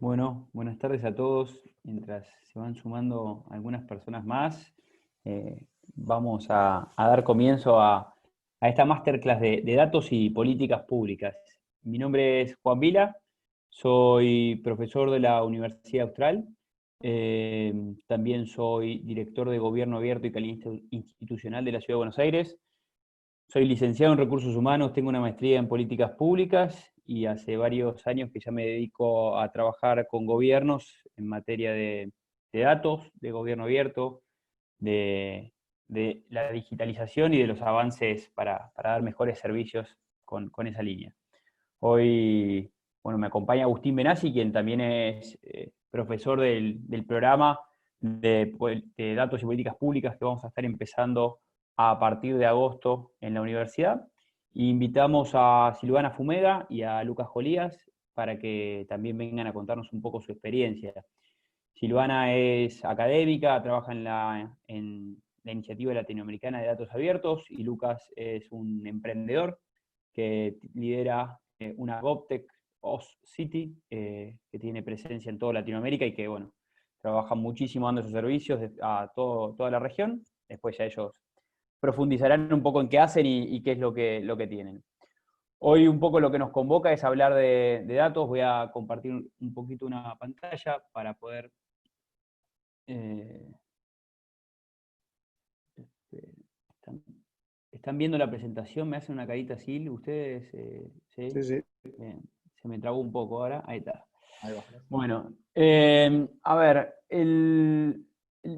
Bueno, buenas tardes a todos. Mientras se van sumando algunas personas más, vamos a dar comienzo a esta masterclass de datos y políticas públicas. Mi nombre es Juan Vila, soy profesor de la Universidad Austral, también soy director de Gobierno Abierto y Calidad Institucional de la Ciudad de Buenos Aires. Soy licenciado en Recursos Humanos, tengo una maestría en Políticas Públicas y hace varios años que ya me dedico a trabajar con gobiernos en materia de datos, de gobierno abierto, de la digitalización y de los avances para dar mejores servicios con esa línea. Hoy, bueno, me acompaña Agustín Benassi, quien también es profesor del programa de Datos y Políticas Públicas que vamos a estar empezando a partir de agosto en la universidad. Y invitamos a Silvana Fumeda y a Lucas Jolías para que también vengan a contarnos un poco su experiencia. Silvana es académica, trabaja en la Iniciativa Latinoamericana de Datos Abiertos, y Lucas es un emprendedor que lidera una GovTech OS City, que tiene presencia en toda Latinoamérica y que, bueno, trabaja muchísimo dando sus servicios a toda la región. Después ya ellos profundizarán un poco en qué hacen y qué es lo que tienen. Hoy un poco lo que nos convoca es hablar de datos. Voy a compartir un poquito una pantalla para poder... ¿están, están viendo la presentación? ¿Me hacen una carita así? ¿Ustedes? ¿Sí? Sí, sí, Bien. Se me trabó un poco ahora. Ahí está. ahí va. Bueno, a ver,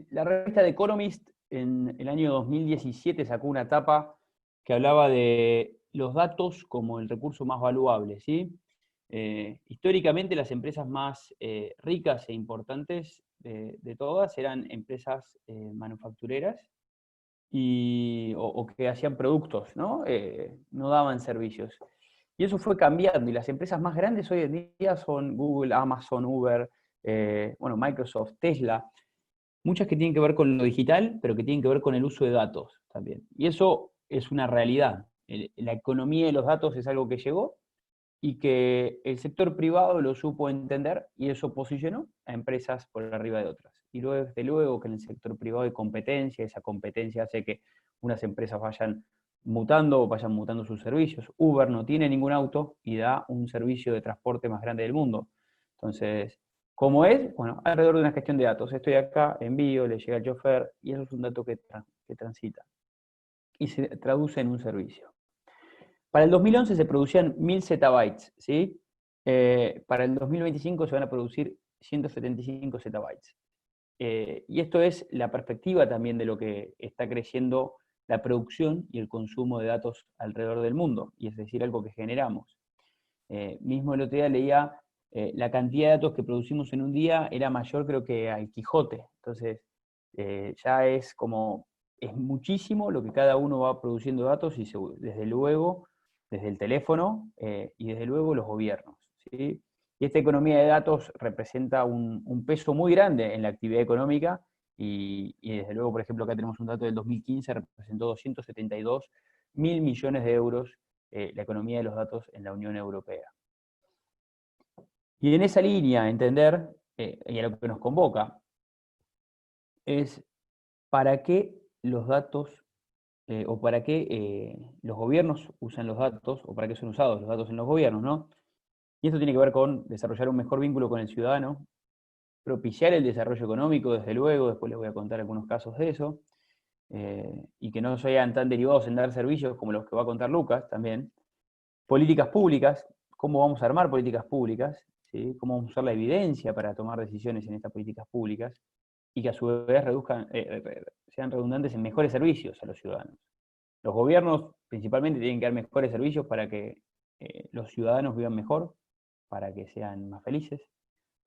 la revista The Economist en el año 2017 sacó una etapa que hablaba de los datos como el recurso más valuable, ¿sí? Históricamente las empresas más ricas e importantes de todas eran empresas manufactureras o que hacían productos, ¿no? No daban servicios. Y eso fue cambiando, y las empresas más grandes hoy en día son Google, Amazon, Uber, bueno, Microsoft, Tesla, muchas que tienen que ver con lo digital, pero que tienen que ver con el uso de datos también. Y eso es una realidad. La economía de los datos es algo que llegó y que el sector privado lo supo entender, y eso posicionó a empresas por arriba de otras. Y luego, desde luego que en el sector privado hay competencia, esa competencia hace que unas empresas vayan mutando sus servicios. Uber no tiene ningún auto y da un servicio de transporte más grande del mundo. Entonces, ¿cómo es? Bueno, alrededor de una gestión de datos. Estoy acá, envío, le llega al chofer, y eso es un dato que transita y se traduce en un servicio. Para el 2011 se producían 1000 zettabytes, ¿sí? Para el 2025 se van a producir 175 zettabytes. Y esto es la perspectiva también de lo que está creciendo la producción y el consumo de datos alrededor del mundo, y es decir, algo que generamos. Mismo el otro día leía la cantidad de datos que producimos en un día era mayor, creo, que al Quijote. Entonces, ya es muchísimo lo que cada uno va produciendo datos, y desde luego, desde el teléfono y desde luego los gobiernos, ¿sí? Y esta economía de datos representa un peso muy grande en la actividad económica, y desde luego, por ejemplo, acá tenemos un dato del 2015, representó 272 mil millones de euros la economía de los datos en la Unión Europea. Y en esa línea, entender, y a lo que nos convoca, es para qué los datos, o para qué los gobiernos usan los datos, o para qué son usados los datos en los gobiernos, ¿no? Y esto tiene que ver con desarrollar un mejor vínculo con el ciudadano, propiciar el desarrollo económico, desde luego, después les voy a contar algunos casos de eso, y que no sean tan derivados en dar servicios como los que va a contar Lucas también. Políticas públicas, cómo vamos a armar políticas públicas, ¿sí? Cómo vamos a usar la evidencia para tomar decisiones en estas políticas públicas, y que a su vez sean redundantes en mejores servicios a los ciudadanos. Los gobiernos principalmente tienen que dar mejores servicios para que los ciudadanos vivan mejor, para que sean más felices,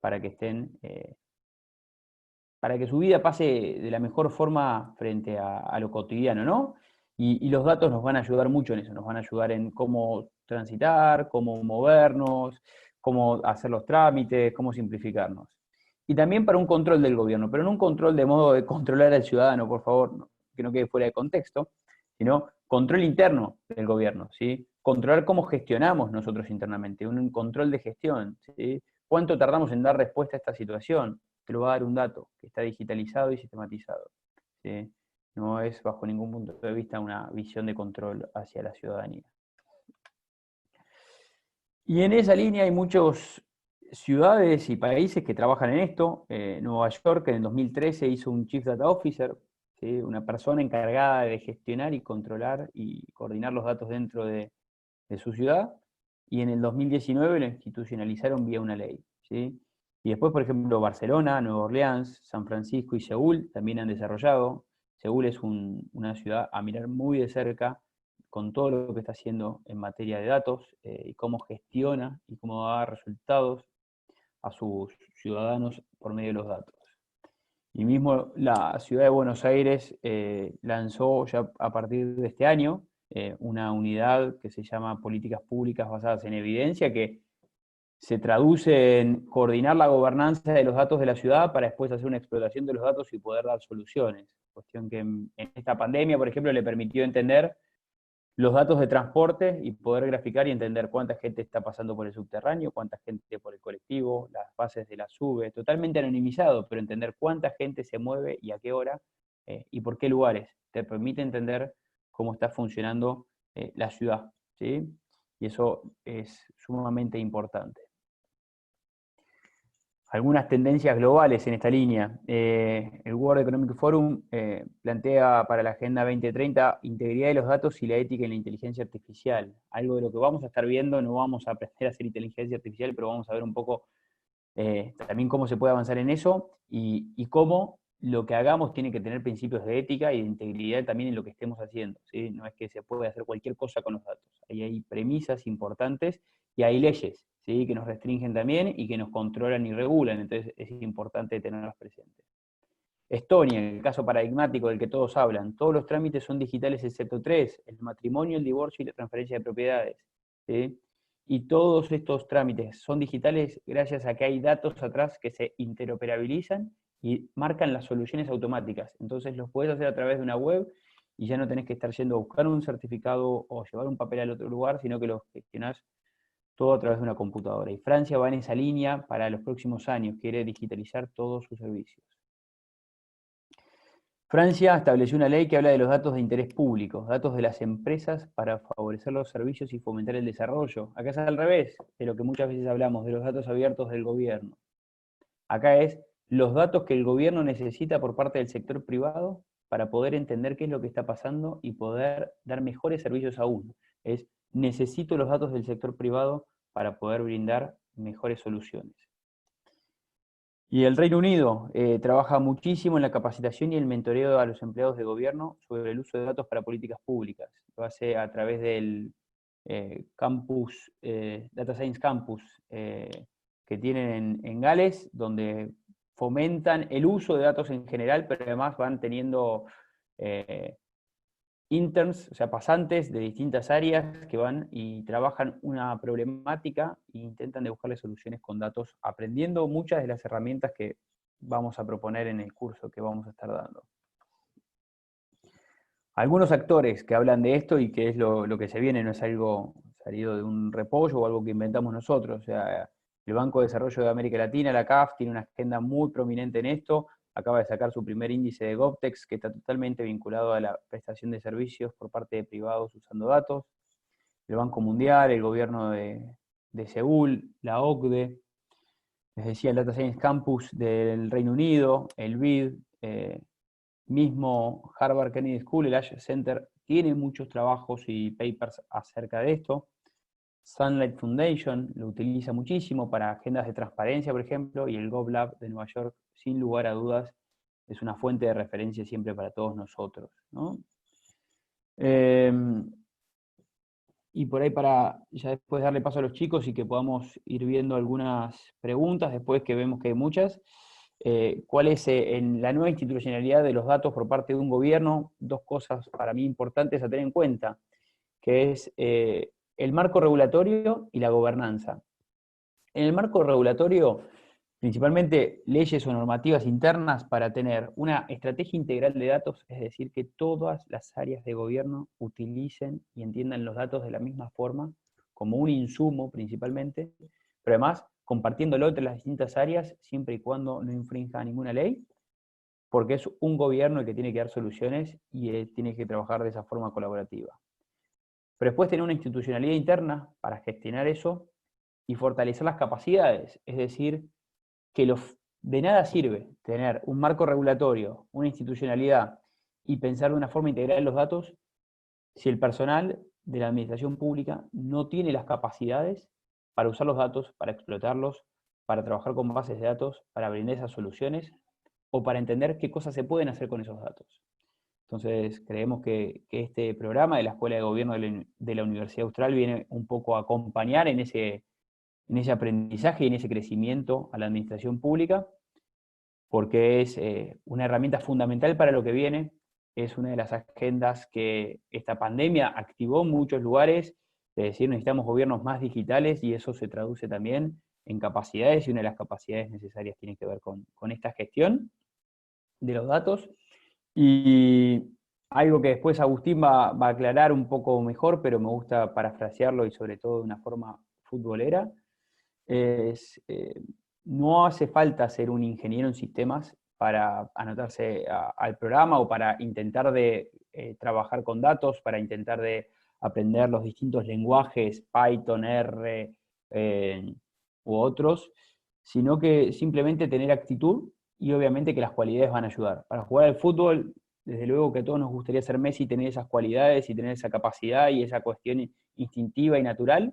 para que para que su vida pase de la mejor forma frente a lo cotidiano, ¿no? Y los datos nos van a ayudar mucho en eso, nos van a ayudar en cómo transitar, cómo movernos, cómo hacer los trámites, cómo simplificarnos. Y también para un control del gobierno, pero no un control de modo de controlar al ciudadano, por favor, que no quede fuera de contexto, sino control interno del gobierno, ¿sí? Controlar cómo gestionamos nosotros internamente, un control de gestión, ¿sí? ¿Cuánto tardamos en dar respuesta a esta situación? Te lo va a dar un dato que está digitalizado y sistematizado, ¿sí? No es bajo ningún punto de vista una visión de control hacia la ciudadanía. Y en esa línea hay muchas ciudades y países que trabajan en esto. Nueva York en el 2013 hizo un Chief Data Officer, ¿sí? Una persona encargada de gestionar y controlar y coordinar los datos dentro de su ciudad, y en el 2019 lo institucionalizaron vía una ley, ¿sí? Y después, por ejemplo, Barcelona, Nueva Orleans, San Francisco y Seúl también han desarrollado. Seúl es una ciudad a mirar muy de cerca con todo lo que está haciendo en materia de datos, y cómo gestiona y cómo da resultados a sus ciudadanos por medio de los datos. Y mismo la ciudad de Buenos Aires lanzó ya a partir de este año una unidad que se llama Políticas Públicas Basadas en Evidencia, que se traduce en coordinar la gobernanza de los datos de la ciudad para después hacer una explotación de los datos y poder dar soluciones. Cuestión que en esta pandemia, por ejemplo, le permitió entender los datos de transporte y poder graficar y entender cuánta gente está pasando por el subterráneo, cuánta gente por el colectivo, las bases de la SUBE, totalmente anonimizado, pero entender cuánta gente se mueve y a qué hora y por qué lugares. Te permite entender cómo está funcionando la ciudad, ¿sí? Y eso es sumamente importante. Algunas tendencias globales en esta línea. El World Economic Forum plantea para la Agenda 2030 integridad de los datos y la ética en la inteligencia artificial. Algo de lo que vamos a estar viendo, no vamos a aprender a hacer inteligencia artificial, pero vamos a ver un poco también cómo se puede avanzar en eso y cómo lo que hagamos tiene que tener principios de ética y de integridad también en lo que estemos haciendo, ¿sí? No es que se puede hacer cualquier cosa con los datos. Ahí hay premisas importantes y hay leyes, ¿sí? Que nos restringen también y que nos controlan y regulan, entonces es importante tenerlas presentes. Estonia, el caso paradigmático del que todos hablan, todos los trámites son digitales excepto tres: el matrimonio, el divorcio y la transferencia de propiedades, ¿sí? Y todos estos trámites son digitales gracias a que hay datos atrás que se interoperabilizan y marcan las soluciones automáticas. Entonces los puedes hacer a través de una web y ya no tenés que estar yendo a buscar un certificado o llevar un papel al otro lugar, sino que lo gestionás todo a través de una computadora. Y Francia va en esa línea para los próximos años, quiere digitalizar todos sus servicios. Francia estableció una ley que habla de los datos de interés público, datos de las empresas para favorecer los servicios y fomentar el desarrollo. Acá es al revés de lo que muchas veces hablamos, de los datos abiertos del gobierno. Acá es los datos que el gobierno necesita por parte del sector privado para poder entender qué es lo que está pasando y poder dar mejores servicios aún. Es necesito los datos del sector privado para poder brindar mejores soluciones. Y el Reino Unido trabaja muchísimo en la capacitación y el mentoreo a los empleados de gobierno sobre el uso de datos para políticas públicas. Lo hace a través del campus, Data Science Campus, que tienen en Gales, donde fomentan el uso de datos en general, pero además van teniendo interns, o sea, pasantes de distintas áreas que van y trabajan una problemática e intentan de buscarle soluciones con datos, aprendiendo muchas de las herramientas que vamos a proponer en el curso que vamos a estar dando. Algunos actores que hablan de esto y que es lo que se viene, no es algo salido de un repollo o algo que inventamos nosotros. O sea, el Banco de Desarrollo de América Latina, la CAF, tiene una agenda muy prominente en esto. Acaba de sacar su primer índice de GovTech, que está totalmente vinculado a la prestación de servicios por parte de privados usando datos. El Banco Mundial, el gobierno de Seúl, la OCDE, les decía el Data Science Campus del Reino Unido, el BID, mismo Harvard Kennedy School, el Ash Center, tiene muchos trabajos y papers acerca de esto. Sunlight Foundation lo utiliza muchísimo para agendas de transparencia, por ejemplo, y el GovLab de Nueva York, sin lugar a dudas, es una fuente de referencia siempre para todos nosotros, ¿no? Y por ahí para ya después darle paso a los chicos y que podamos ir viendo algunas preguntas, después que vemos que hay muchas. ¿Cuál es en la nueva institucionalidad de los datos por parte de un gobierno? Dos cosas para mí importantes a tener en cuenta, que es el marco regulatorio y la gobernanza. En el marco regulatorio, principalmente leyes o normativas internas para tener una estrategia integral de datos, es decir, que todas las áreas de gobierno utilicen y entiendan los datos de la misma forma, como un insumo principalmente, pero además compartiéndolo entre las distintas áreas, siempre y cuando no infrinja ninguna ley, porque es un gobierno el que tiene que dar soluciones y tiene que trabajar de esa forma colaborativa. Pero después tener una institucionalidad interna para gestionar eso y fortalecer las capacidades, es decir, que de nada sirve tener un marco regulatorio, una institucionalidad y pensar de una forma integral en los datos si el personal de la administración pública no tiene las capacidades para usar los datos, para explotarlos, para trabajar con bases de datos, para brindar esas soluciones o para entender qué cosas se pueden hacer con esos datos. Entonces, creemos que este programa de la Escuela de Gobierno de la Universidad Austral viene un poco a acompañar en ese aprendizaje y en ese crecimiento a la administración pública, porque es una herramienta fundamental para lo que viene, es una de las agendas que esta pandemia activó en muchos lugares, es decir, necesitamos gobiernos más digitales y eso se traduce también en capacidades, y una de las capacidades necesarias tiene que ver con esta gestión de los datos. Y algo que después Agustín va a aclarar un poco mejor, pero me gusta parafrasearlo y sobre todo de una forma futbolera, es no hace falta ser un ingeniero en sistemas para anotarse al programa o para intentar de trabajar con datos, para intentar de aprender los distintos lenguajes, Python, R u otros, sino que simplemente tener actitud y obviamente que las cualidades van a ayudar. Para jugar al fútbol, desde luego que a todos nos gustaría ser Messi y tener esas cualidades y tener esa capacidad y esa cuestión instintiva y natural.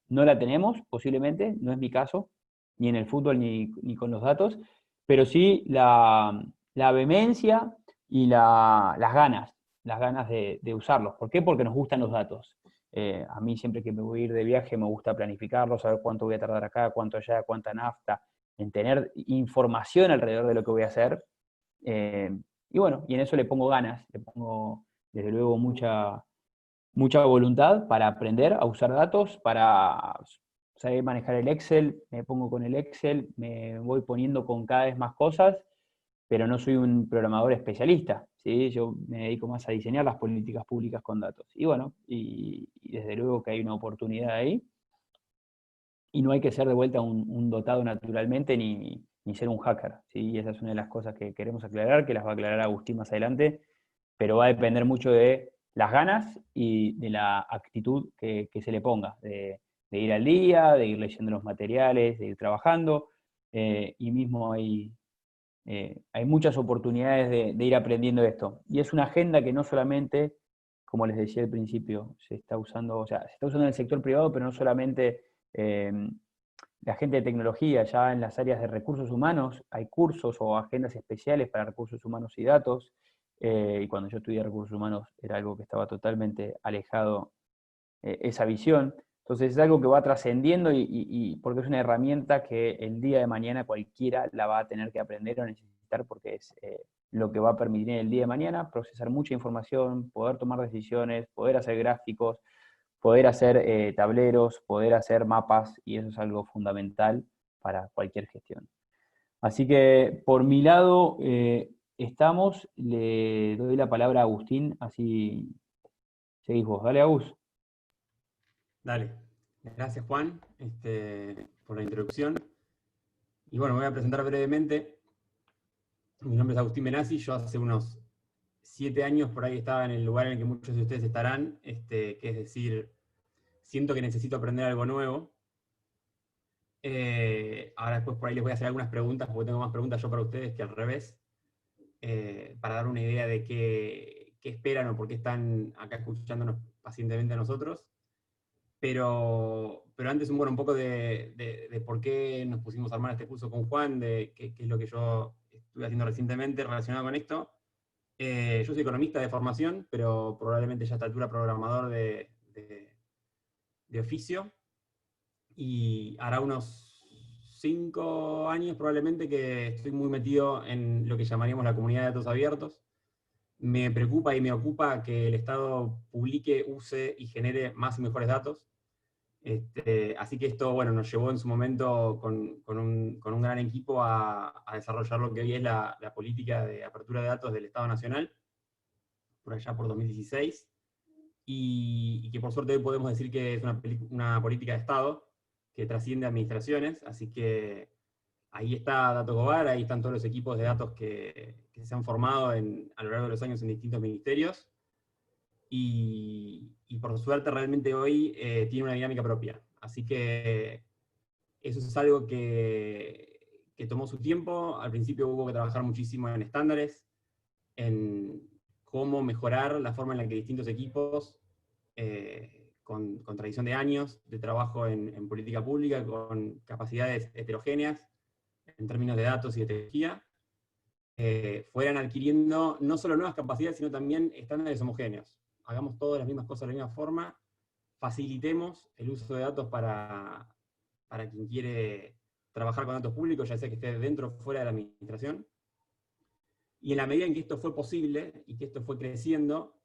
No la tenemos, posiblemente, no es mi caso, ni en el fútbol ni con los datos, pero sí la vehemencia y las ganas de usarlos. ¿Por qué? Porque nos gustan los datos. A mí siempre que me voy a ir de viaje me gusta planificarlo, saber cuánto voy a tardar acá, cuánto allá, cuánta nafta, en tener información alrededor de lo que voy a hacer. Y bueno, y en eso le pongo ganas, le pongo desde luego mucha voluntad para aprender a usar datos, para saber manejar el Excel, me pongo con el Excel, me voy poniendo con cada vez más cosas, pero no soy un programador especialista, ¿sí? Yo me dedico más a diseñar las políticas públicas con datos. Y bueno, y desde luego que hay una oportunidad ahí, y no hay que ser de vuelta un dotado naturalmente ni ser un hacker, ¿sí? Y esa es una de las cosas que queremos aclarar, que las va a aclarar Agustín más adelante, pero va a depender mucho de las ganas y de la actitud que se le ponga, de ir al día, de ir leyendo los materiales, de ir trabajando, y mismo hay muchas oportunidades de ir aprendiendo esto. Y es una agenda que no solamente, como les decía al principio, se está usando, o sea, se está usando en el sector privado, pero no solamente la gente de tecnología, ya en las áreas de recursos humanos hay cursos o agendas especiales para recursos humanos y datos, y cuando yo estudié recursos humanos era algo que estaba totalmente alejado, esa visión. Entonces es algo que va trascendiendo y porque es una herramienta que el día de mañana cualquiera la va a tener que aprender o necesitar, porque es lo que va a permitir en el día de mañana procesar mucha información, poder tomar decisiones, poder hacer gráficos, poder hacer tableros, poder hacer mapas, y eso es algo fundamental para cualquier gestión. Así que por mi lado estamos, le doy la palabra a Agustín, así seguís vos. Dale, Agus. Dale. Gracias, Juan, por la introducción. Y bueno, me voy a presentar brevemente. Mi nombre es Agustín Benassi. Yo hace unos 7 años por ahí estaba en el lugar en el que muchos de ustedes estarán, que es decir, siento que necesito aprender algo nuevo. Ahora después por ahí les voy a hacer algunas preguntas, porque tengo más preguntas yo para ustedes que al revés, para dar una idea de qué esperan o por qué están acá escuchándonos pacientemente a nosotros. Pero antes, bueno, un poco de por qué nos pusimos a armar este curso con Juan, de qué es lo que yo estuve haciendo recientemente relacionado con esto. Yo soy economista de formación, pero probablemente ya a esta altura programador de oficio. Y hará unos 5 años probablemente que estoy muy metido en lo que llamaríamos la comunidad de datos abiertos. Me preocupa y me ocupa que el Estado publique, use y genere más y mejores datos. Así que esto, bueno, nos llevó en su momento con un gran equipo a desarrollar lo que hoy es la política de apertura de datos del Estado Nacional, por allá por 2016, y que por suerte hoy podemos decir que es una política de Estado, que trasciende administraciones, así que ahí está Datos Gobar, ahí están todos los equipos de datos que se han formado a lo largo de los años en distintos ministerios, y por suerte realmente hoy tiene una dinámica propia. Así que eso es algo que tomó su tiempo. Al principio hubo que trabajar muchísimo en estándares, en cómo mejorar la forma en la que distintos equipos, con tradición de años de trabajo en política pública, con capacidades heterogéneas en términos de datos y de tecnología, fueran adquiriendo no solo nuevas capacidades, sino también estándares homogéneos. Hagamos todas las mismas cosas de la misma forma, facilitemos el uso de datos para quien quiere trabajar con datos públicos, ya sea que esté dentro o fuera de la administración. Y en la medida en que esto fue posible, y que esto fue creciendo,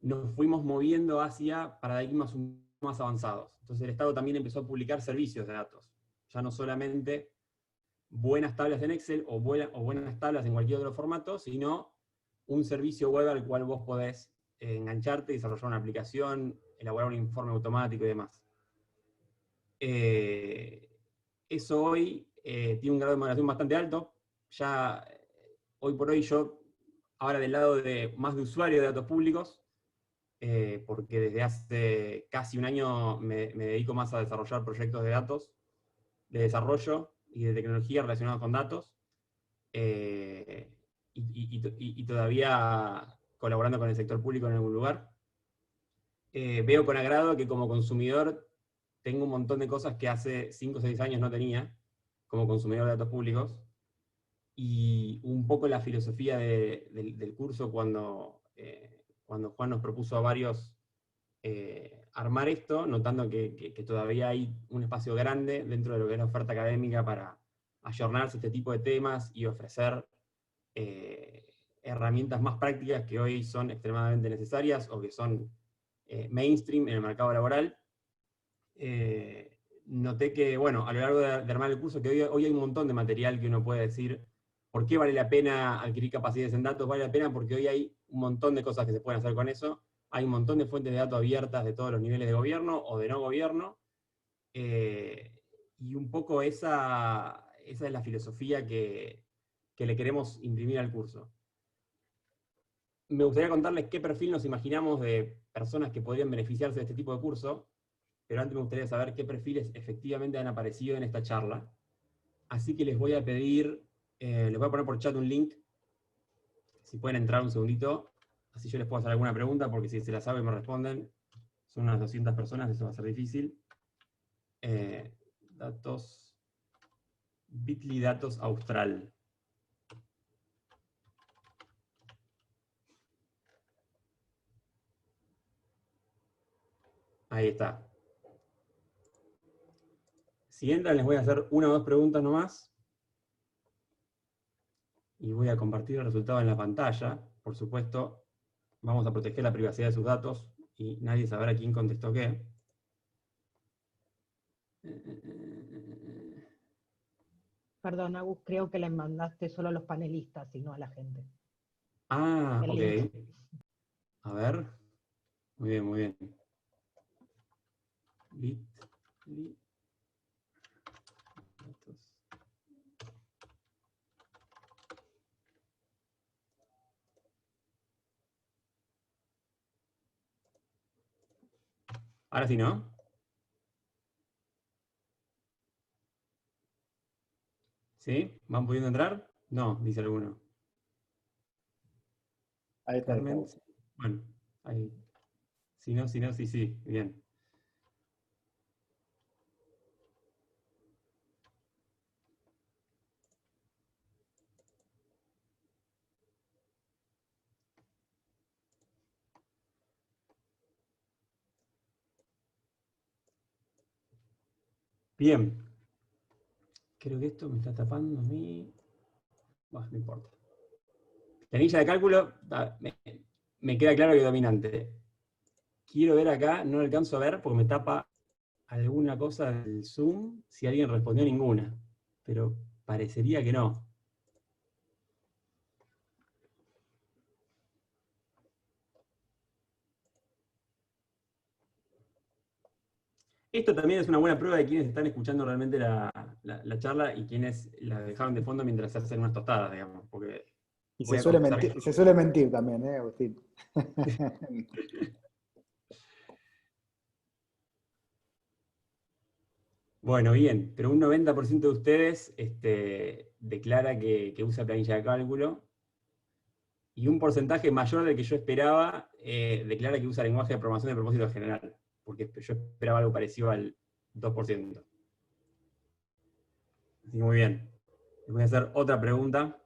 nos fuimos moviendo hacia paradigmas más avanzados. Entonces el Estado también empezó a publicar servicios de datos. Ya no solamente buenas tablas en Excel o buenas tablas en cualquier otro formato, sino un servicio web al cual vos podés engancharte, desarrollar una aplicación, elaborar un informe automático y demás. Eso hoy tiene un grado de moderación bastante alto. Ya hoy por hoy yo, ahora del lado más de usuario de datos públicos, porque desde hace casi un año me dedico más a desarrollar proyectos de datos, de desarrollo y de tecnología relacionados con datos, y todavía colaborando con el sector público en algún lugar. Veo con agrado que como consumidor tengo un montón de cosas que hace 5 o 6 años no tenía, como consumidor de datos públicos, y un poco la filosofía del curso cuando Juan nos propuso a varios armar esto, notando que todavía hay un espacio grande dentro de lo que es la oferta académica para ayornarse a este tipo de temas y ofrecer herramientas más prácticas que hoy son extremadamente necesarias o que son mainstream en el mercado laboral. Noté que, bueno, a lo largo de armar el curso, que hoy hay un montón de material que uno puede decir, ¿por qué vale la pena adquirir capacidades en datos? Vale la pena porque hoy hay un montón de cosas que se pueden hacer con eso. Hay un montón de fuentes de datos abiertas de todos los niveles de gobierno o de no gobierno. Y un poco esa es la filosofía que le queremos imprimir al curso. Me gustaría contarles qué perfil nos imaginamos de personas que podrían beneficiarse de este tipo de curso, pero antes me gustaría saber qué perfiles efectivamente han aparecido en esta charla. Así que les voy a pedir, les voy a poner por chat un link, si pueden entrar un segundito, así yo les puedo hacer alguna pregunta, porque si se la saben me responden. Son unas 200 personas, eso va a ser difícil. Datos, Bitly Datos Austral. Ahí está. Si entran les voy a hacer una o dos preguntas nomás. Y voy a compartir el resultado en la pantalla. Por supuesto, vamos a proteger la privacidad de sus datos y nadie sabrá quién contestó qué. Perdón, Agus, creo que le mandaste solo a los panelistas y no a la gente. Ah, El ok. link. A ver. Muy bien, muy bien. Bitly datos. Ahora sí, ¿no? ¿Sí? ¿Van pudiendo entrar? No, dice alguno. Ahí está, Carmen. Bueno, ahí. Si no, sí, sí. Bien. Bien. Creo que esto me está tapando a mí. Bueno, no importa. Planilla de cálculo, me queda claro que dominante. Quiero ver acá, no lo alcanzo a ver porque me tapa alguna cosa del Zoom, si alguien respondió ninguna. Pero parecería que no. Esto también es una buena prueba de quienes están escuchando realmente la charla y quienes la dejaron de fondo mientras se hacen unas tostadas, digamos. Porque Y voy se a suele confesar mentir, que... se suele mentir también, Agustín? Bueno, bien, pero un 90% de ustedes declara que usa planilla de cálculo, y un porcentaje mayor del que yo esperaba declara que usa lenguaje de programación de propósito general, porque yo esperaba algo parecido al 2%. Así que muy bien. Les voy a hacer otra pregunta.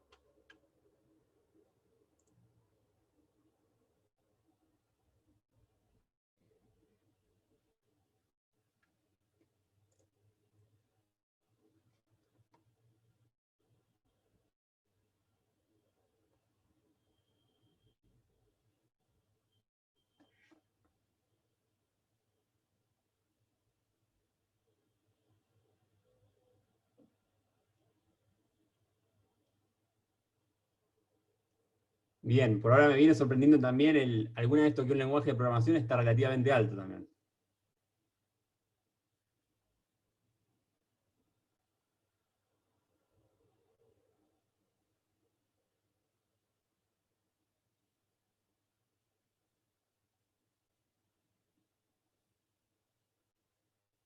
Bien, por ahora me viene sorprendiendo también alguna vez toqué un lenguaje de programación está relativamente alto también.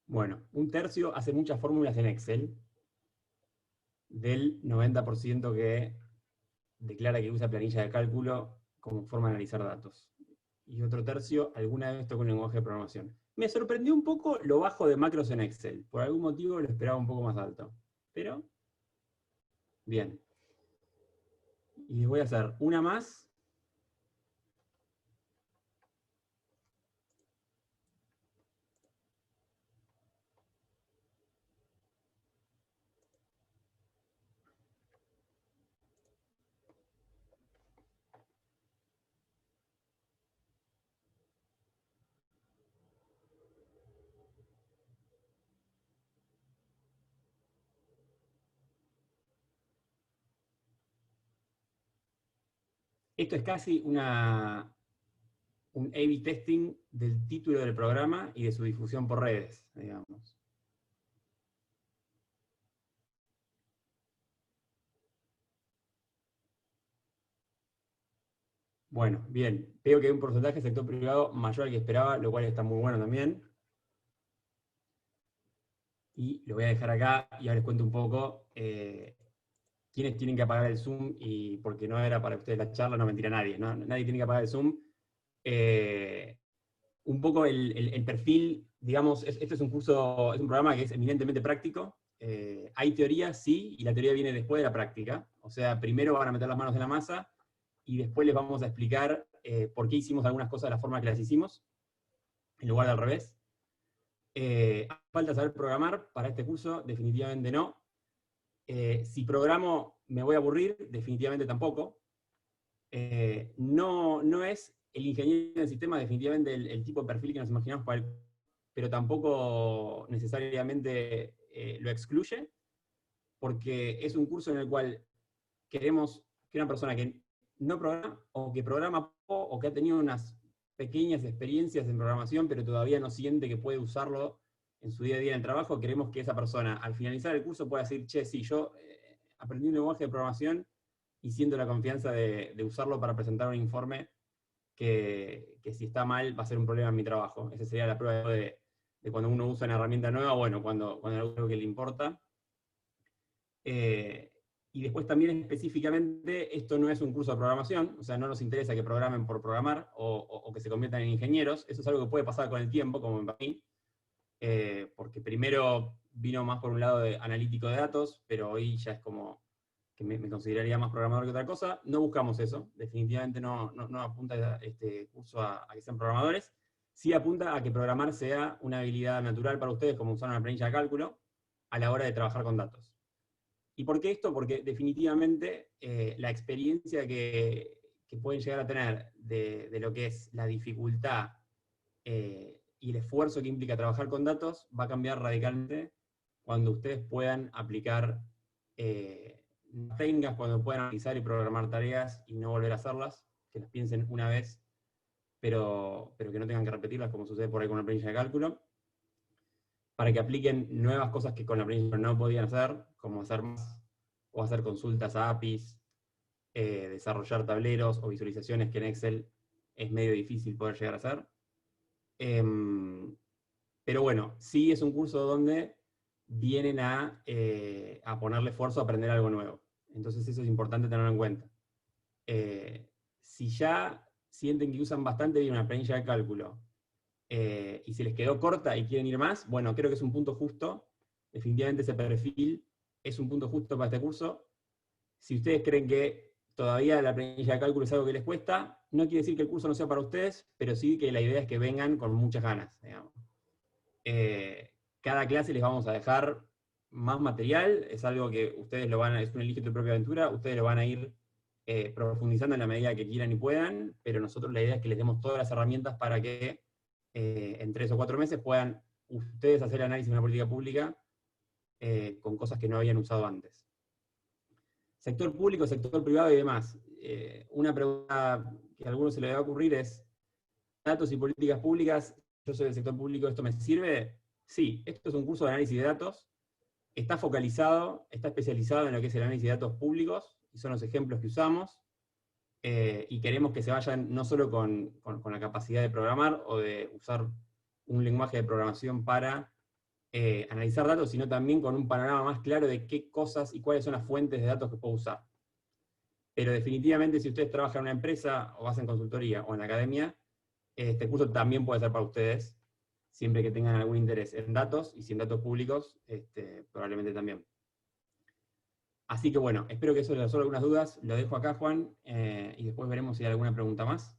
Bueno, un tercio hace muchas fórmulas en Excel, del 90% que declara que usa planilla de cálculo como forma de analizar datos. Y otro tercio, alguna vez toca un lenguaje de programación. Me sorprendió un poco lo bajo de macros en Excel. Por algún motivo lo esperaba un poco más alto. Pero, bien. Y voy a hacer una más. Esto es casi un A/B testing del título del programa y de su difusión por redes, digamos. Bueno, bien. Veo que hay un porcentaje de sector privado mayor al que esperaba, lo cual está muy bueno también. Y lo voy a dejar acá y ahora les cuento un poco quiénes tienen que apagar el Zoom, y porque no era para ustedes la charla, no mentira nadie, ¿no? Nadie tiene que apagar el Zoom. Un poco el perfil, digamos, este es un curso, es un programa que es eminentemente práctico. Hay teoría, sí, y la teoría viene después de la práctica. O sea, primero van a meter las manos en la masa y después les vamos a explicar por qué hicimos algunas cosas de la forma que las hicimos, en lugar de al revés. ¿Hace falta saber programar para este curso? Definitivamente no. Si programo, ¿me voy a aburrir? Definitivamente tampoco. No es el ingeniero en sistemas definitivamente el tipo de perfil que nos imaginamos para él, pero tampoco necesariamente lo excluye, porque es un curso en el cual queremos que una persona que no programa, o que programa poco, o que ha tenido unas pequeñas experiencias en programación, pero todavía no siente que puede usarlo en su día a día en el trabajo, queremos que esa persona, al finalizar el curso, pueda decir, che, sí, yo aprendí un lenguaje de programación y siento la confianza de usarlo para presentar un informe que si está mal va a ser un problema en mi trabajo. Esa sería la prueba de cuando uno usa una herramienta nueva, bueno, cuando hay algo que le importa. Y después también específicamente, esto no es un curso de programación, o sea, no nos interesa que programen por programar o que se conviertan en ingenieros. Eso es algo que puede pasar con el tiempo, como en mí, porque primero vino más por un lado de analítico de datos, pero hoy ya es como que me consideraría más programador que otra cosa. No buscamos eso, definitivamente no apunta este curso a que sean programadores. Sí apunta a que programar sea una habilidad natural para ustedes, como usar una planilla de cálculo, a la hora de trabajar con datos. ¿Y por qué esto? Porque definitivamente la experiencia que pueden llegar a tener de lo que es la dificultad y el esfuerzo que implica trabajar con datos va a cambiar radicalmente cuando ustedes puedan aplicar técnicas, cuando puedan analizar y programar tareas y no volver a hacerlas, que las piensen una vez, pero que no tengan que repetirlas como sucede por ahí con una planilla de cálculo. para que apliquen nuevas cosas que con la planilla no podían hacer, como hacer más, o hacer consultas a APIs, desarrollar tableros o visualizaciones que en Excel es medio difícil poder llegar a hacer. Pero bueno, sí es un curso donde vienen a ponerle esfuerzo a aprender algo nuevo. Entonces eso es importante tenerlo en cuenta. Si ya sienten que usan bastante bien una planilla de cálculo y se les quedó corta y quieren ir más, bueno, creo que es un punto justo. Definitivamente ese perfil es un punto justo para este curso. Si ustedes creen que todavía la planilla de cálculo es algo que les cuesta, no quiere decir que el curso no sea para ustedes, pero sí que la idea es que vengan con muchas ganas, digamos. Cada clase les vamos a dejar más material, es algo que ustedes lo van a, es un elige tu propia aventura, ustedes lo van a ir profundizando en la medida que quieran y puedan, pero nosotros la idea es que les demos todas las herramientas para que en 3 o 4 meses puedan ustedes hacer el análisis de una política pública con cosas que no habían usado antes. Sector público, sector privado y demás. Una pregunta que a algunos se les va a ocurrir es, datos y políticas públicas, yo soy del sector público, ¿esto me sirve? Sí, esto es un curso de análisis de datos, está focalizado, está especializado en lo que es el análisis de datos públicos, y son los ejemplos que usamos, y queremos que se vayan no solo con la capacidad de programar o de usar un lenguaje de programación para analizar datos, sino también con un panorama más claro de qué cosas y cuáles son las fuentes de datos que puedo usar. Pero definitivamente si ustedes trabajan en una empresa, o hacen consultoría, o en la academia, este curso también puede ser para ustedes, siempre que tengan algún interés en datos, y si en datos públicos, probablemente también. Así que bueno, espero que eso les resuelva algunas dudas. Lo dejo acá, Juan, y después veremos si hay alguna pregunta más.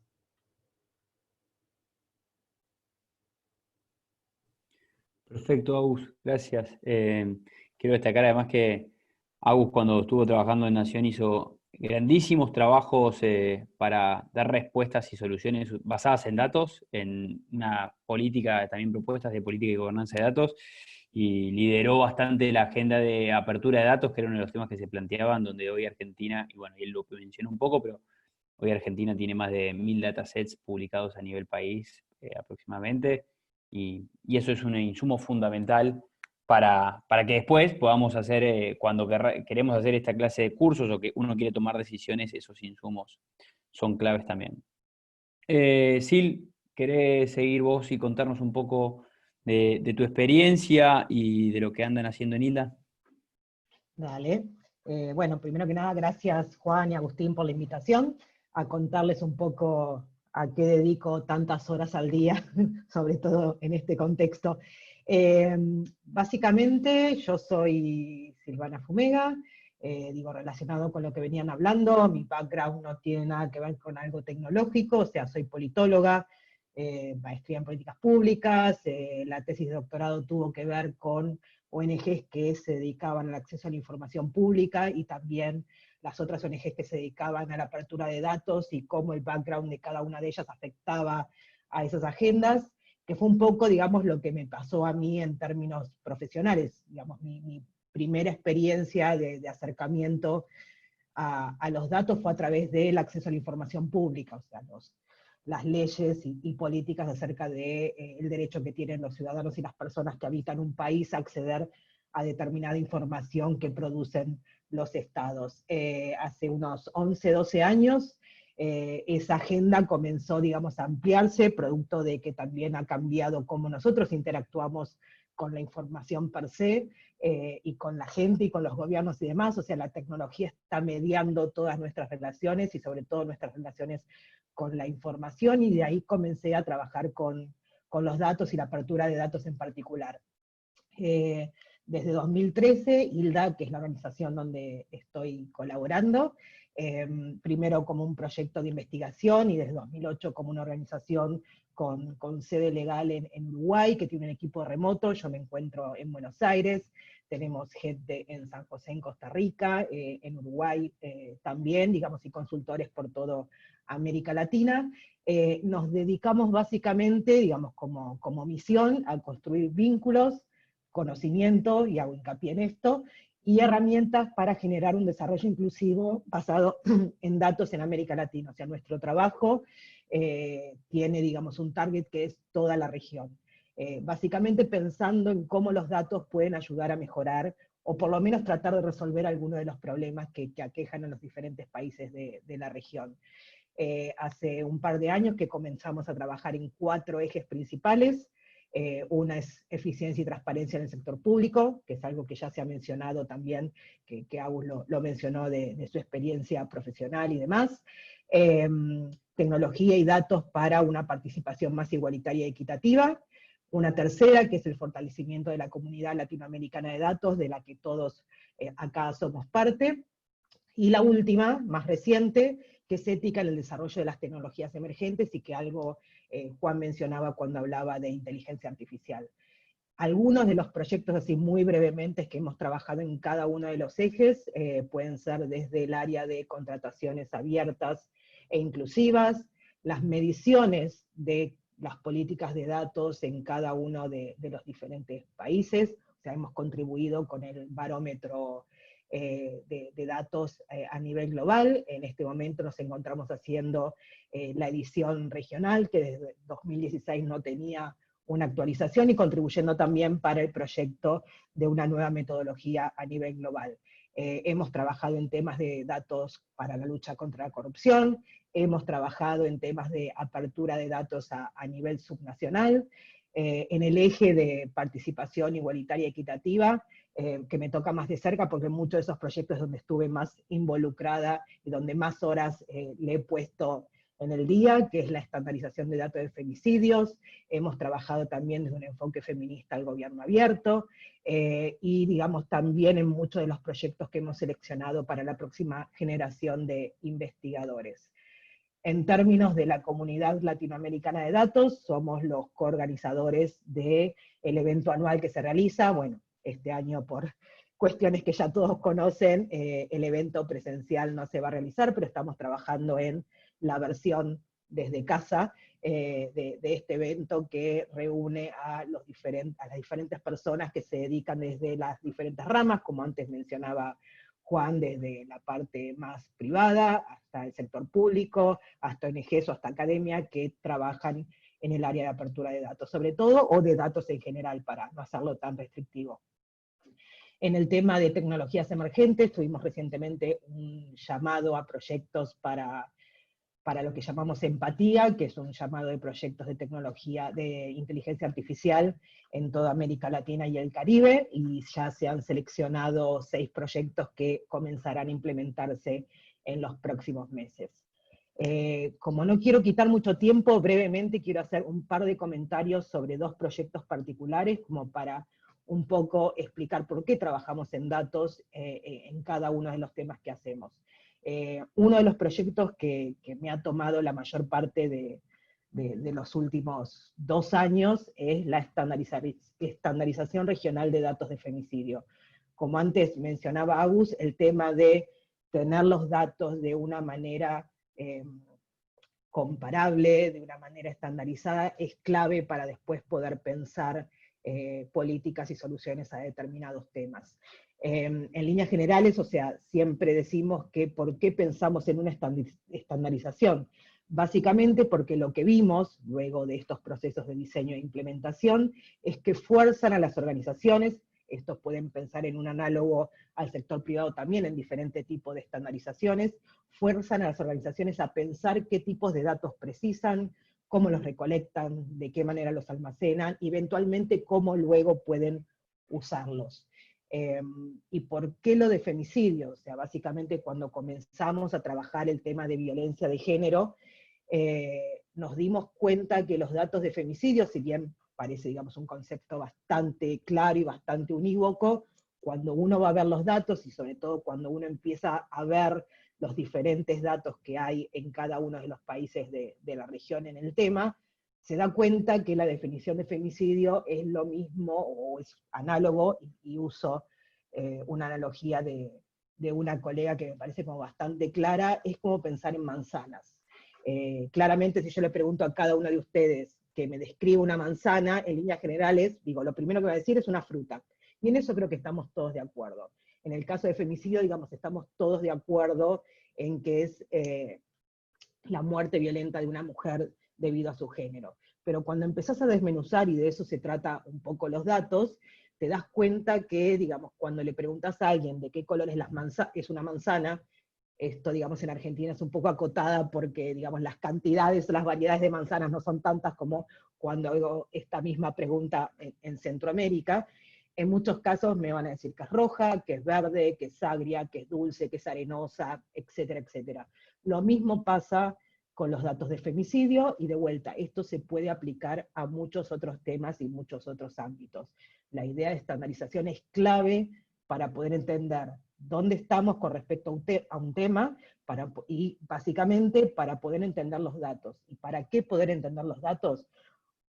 Perfecto, Agus, gracias. Quiero destacar además que Agus, cuando estuvo trabajando en Nación, hizo grandísimos trabajos para dar respuestas y soluciones basadas en datos, en una política, también propuestas de política y gobernanza de datos, y lideró bastante la agenda de apertura de datos, que era uno de los temas que se planteaban, donde hoy Argentina, y bueno, él lo mencionó un poco, pero hoy Argentina tiene más de 1000 datasets publicados a nivel país aproximadamente, y eso es un insumo fundamental para que después podamos hacer, cuando queremos hacer esta clase de cursos o que uno quiere tomar decisiones, esos insumos son claves también. Sil, ¿querés seguir vos y contarnos un poco de tu experiencia y de lo que andan haciendo en Hilda? Dale. Bueno, primero que nada, gracias Juan y Agustín por la invitación, a contarles un poco a qué dedico tantas horas al día, sobre todo en este contexto. Básicamente, yo soy Silvana Fumega, relacionado con lo que venían hablando, mi background no tiene nada que ver con algo tecnológico, o sea, soy politóloga, maestría en políticas públicas, la tesis de doctorado tuvo que ver con ONGs que se dedicaban al acceso a la información pública y también las otras ONGs que se dedicaban a la apertura de datos y cómo el background de cada una de ellas afectaba a esas agendas, que fue un poco, digamos, lo que me pasó a mí en términos profesionales, digamos, mi primera experiencia de acercamiento a los datos fue a través del acceso a la información pública, o sea, las leyes y políticas acerca del derecho que tienen los ciudadanos y las personas que habitan un país a acceder a determinada información que producen los estados. Hace unos 11, 12 años, esa agenda comenzó, digamos, a ampliarse, producto de que también ha cambiado cómo nosotros interactuamos con la información per se, y con la gente y con los gobiernos y demás, o sea, la tecnología está mediando todas nuestras relaciones y sobre todo nuestras relaciones con la información, y de ahí comencé a trabajar con los datos y la apertura de datos en particular. Desde 2013, Hilda, que es la organización donde estoy colaborando, primero como un proyecto de investigación y desde 2008 como una organización con sede legal en Uruguay, que tiene un equipo remoto. Yo me encuentro en Buenos Aires, tenemos gente en San José, en Costa Rica, en Uruguay también, digamos, y consultores por toda América Latina. Nos dedicamos básicamente, digamos, como misión a construir vínculos, conocimiento, y hago hincapié en esto, y herramientas para generar un desarrollo inclusivo basado en datos en América Latina. O sea, nuestro trabajo tiene, digamos, un target que es toda la región. básicamente pensando en cómo los datos pueden ayudar a mejorar, o por lo menos tratar de resolver algunos de los problemas que aquejan a los diferentes países de la región. Hace un par de años que comenzamos a trabajar en 4 ejes principales. Una es eficiencia y transparencia en el sector público, que es algo que ya se ha mencionado también, que Agus lo mencionó de su experiencia profesional y demás. Tecnología y datos para una participación más igualitaria y equitativa. Una tercera, que es el fortalecimiento de la comunidad latinoamericana de datos, de la que todos acá somos parte. Y la última, más reciente, que es ética en el desarrollo de las tecnologías emergentes, y que algo Juan mencionaba cuando hablaba de inteligencia artificial. Algunos de los proyectos, así muy brevemente, que hemos trabajado en cada uno de los ejes, pueden ser desde el área de contrataciones abiertas e inclusivas, las mediciones de las políticas de datos en cada uno de los diferentes países. O sea, hemos contribuido con el barómetro de datos a nivel global. En este momento nos encontramos haciendo la edición regional, que desde 2016 no tenía una actualización, y contribuyendo también para el proyecto de una nueva metodología a nivel global. Hemos trabajado en temas de datos para la lucha contra la corrupción, hemos trabajado en temas de apertura de datos a nivel subnacional, en el eje de participación igualitaria y equitativa, que me toca más de cerca porque muchos de esos proyectos donde estuve más involucrada y donde más horas le he puesto en el día, que es la estandarización de datos de femicidios. Hemos trabajado también desde un enfoque feminista al gobierno abierto, y digamos también en muchos de los proyectos que hemos seleccionado para la próxima generación de investigadores. En términos de la comunidad latinoamericana de datos, somos los coorganizadores del evento anual que se realiza. Bueno, este año por cuestiones que ya todos conocen, el evento presencial no se va a realizar, pero estamos trabajando en la versión desde casa de este evento, que reúne a las diferentes personas que se dedican desde las diferentes ramas, como antes mencionaba Juan, desde la parte más privada, hasta el sector público, hasta ONGs o hasta academia, que trabajan en el área de apertura de datos, sobre todo, o de datos en general, para no hacerlo tan restrictivo. En el tema de tecnologías emergentes, tuvimos recientemente un llamado a proyectos para lo que llamamos Empatía, que es un llamado de proyectos de tecnología de inteligencia artificial en toda América Latina y el Caribe, y ya se han seleccionado 6 proyectos que comenzarán a implementarse en los próximos meses. Como no quiero quitar mucho tiempo, brevemente quiero hacer un par de comentarios sobre 2 proyectos particulares, como para un poco explicar por qué trabajamos en datos en cada uno de los temas que hacemos. Uno de los proyectos que me ha tomado la mayor parte de los últimos 2 años es la estandarización regional de datos de femicidio. Como antes mencionaba Agus, el tema de tener los datos de una manera comparable, de una manera estandarizada, es clave para después poder pensar políticas y soluciones a determinados temas. En líneas generales, o sea, siempre decimos que ¿por qué pensamos en una estandarización? Básicamente porque lo que vimos, luego de estos procesos de diseño e implementación, es que fuerzan a las organizaciones, estos pueden pensar en un análogo al sector privado también, en diferentes tipos de estandarizaciones, fuerzan a las organizaciones a pensar qué tipos de datos precisan, cómo los recolectan, de qué manera los almacenan, y eventualmente cómo luego pueden usarlos. ¿Y por qué lo de femicidio? O sea, básicamente cuando comenzamos a trabajar el tema de violencia de género, nos dimos cuenta que los datos de femicidio, si bien parece, digamos, un concepto bastante claro y bastante unívoco, cuando uno va a ver los datos, y sobre todo cuando uno empieza a ver los diferentes datos que hay en cada uno de los países de la región en el tema, se da cuenta que la definición de femicidio es lo mismo, o es análogo, y uso una analogía de una colega que me parece como bastante clara, es como pensar en manzanas. Claramente, si yo le pregunto a cada uno de ustedes que me describa una manzana, en líneas generales, digo, lo primero que va a decir es una fruta. Y en eso creo que estamos todos de acuerdo. En el caso de femicidio, digamos, estamos todos de acuerdo en que es la muerte violenta de una mujer debido a su género. pero cuando empezás a desmenuzar, y de eso se trata un poco los datos, te das cuenta que, digamos, cuando le preguntas a alguien de qué color es una manzana, esto, digamos, en Argentina es un poco acotada porque, digamos, las cantidades, las variedades de manzanas no son tantas como cuando hago esta misma pregunta en Centroamérica. En muchos casos me van a decir que es roja, que es verde, que es agria, que es dulce, que es arenosa, etcétera, etcétera. Lo mismo pasa con los datos de femicidio, y de vuelta, esto se puede aplicar a muchos otros temas y muchos otros ámbitos. La idea de estandarización es clave para poder entender dónde estamos con respecto a un tema, y básicamente para poder entender los datos. ¿Y para qué poder entender los datos?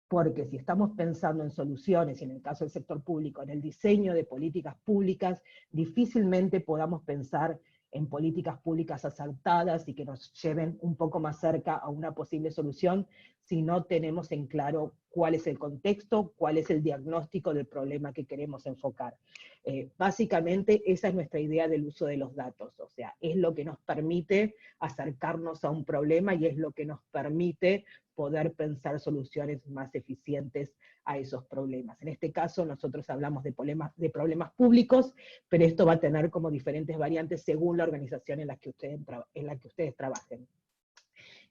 Porque si estamos pensando en soluciones, y en el caso del sector público, en el diseño de políticas públicas, difícilmente podamos pensar en políticas públicas acertadas y que nos lleven un poco más cerca a una posible solución si no tenemos en claro cuál es el contexto, cuál es el diagnóstico del problema que queremos enfocar. Básicamente esa es nuestra idea del uso de los datos, o sea, es lo que nos permite acercarnos a un problema y es lo que nos permite poder pensar soluciones más eficientes a esos problemas. En este caso nosotros hablamos de problemas públicos, pero esto va a tener como diferentes variantes según la organización en la que ustedes trabajen.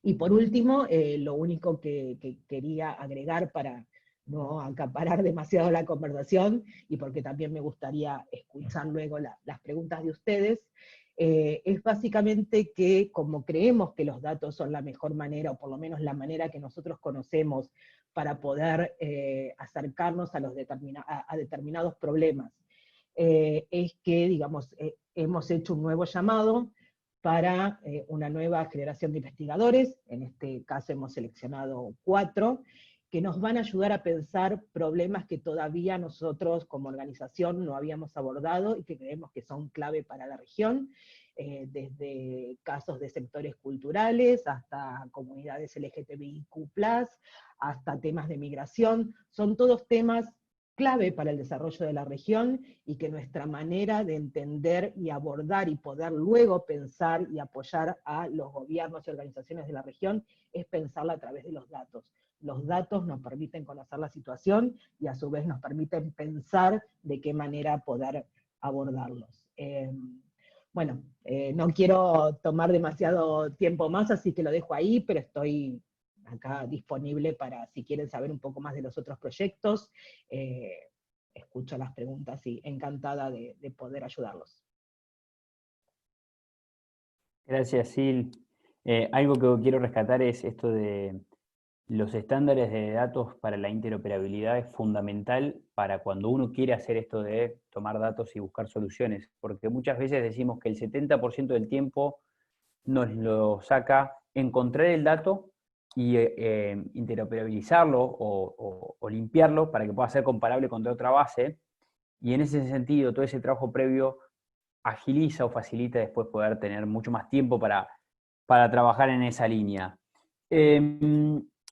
Y por último, lo único que quería agregar para no acaparar demasiado la conversación, y porque también me gustaría escuchar luego las preguntas de ustedes, es básicamente que como creemos que los datos son la mejor manera, o por lo menos la manera que nosotros conocemos para poder acercarnos a determinados problemas, es que, digamos, hemos hecho un nuevo llamado para una nueva generación de investigadores. En este caso hemos seleccionado 4, que nos van a ayudar a pensar problemas que todavía nosotros como organización no habíamos abordado y que creemos que son clave para la región, desde casos de sectores culturales, hasta comunidades LGTBIQ+, hasta temas de migración. Son todos temas clave para el desarrollo de la región, y que nuestra manera de entender y abordar y poder luego pensar y apoyar a los gobiernos y organizaciones de la región es pensarla a través de los datos. Los datos nos permiten conocer la situación y a su vez nos permiten pensar de qué manera poder abordarlos. Bueno, no quiero tomar demasiado tiempo más, así que lo dejo ahí, pero estoy acá disponible para si quieren saber un poco más de los otros proyectos. Escucho las preguntas y encantada de poder ayudarlos. Gracias, Sil. Algo que quiero rescatar es esto de los estándares de datos para la interoperabilidad. Es fundamental para cuando uno quiere hacer esto de tomar datos y buscar soluciones, porque muchas veces decimos que el 70% del tiempo nos lo saca encontrar el dato y interoperabilizarlo o limpiarlo para que pueda ser comparable contra otra base, y en ese sentido todo ese trabajo previo agiliza o facilita después poder tener mucho más tiempo para trabajar en esa línea.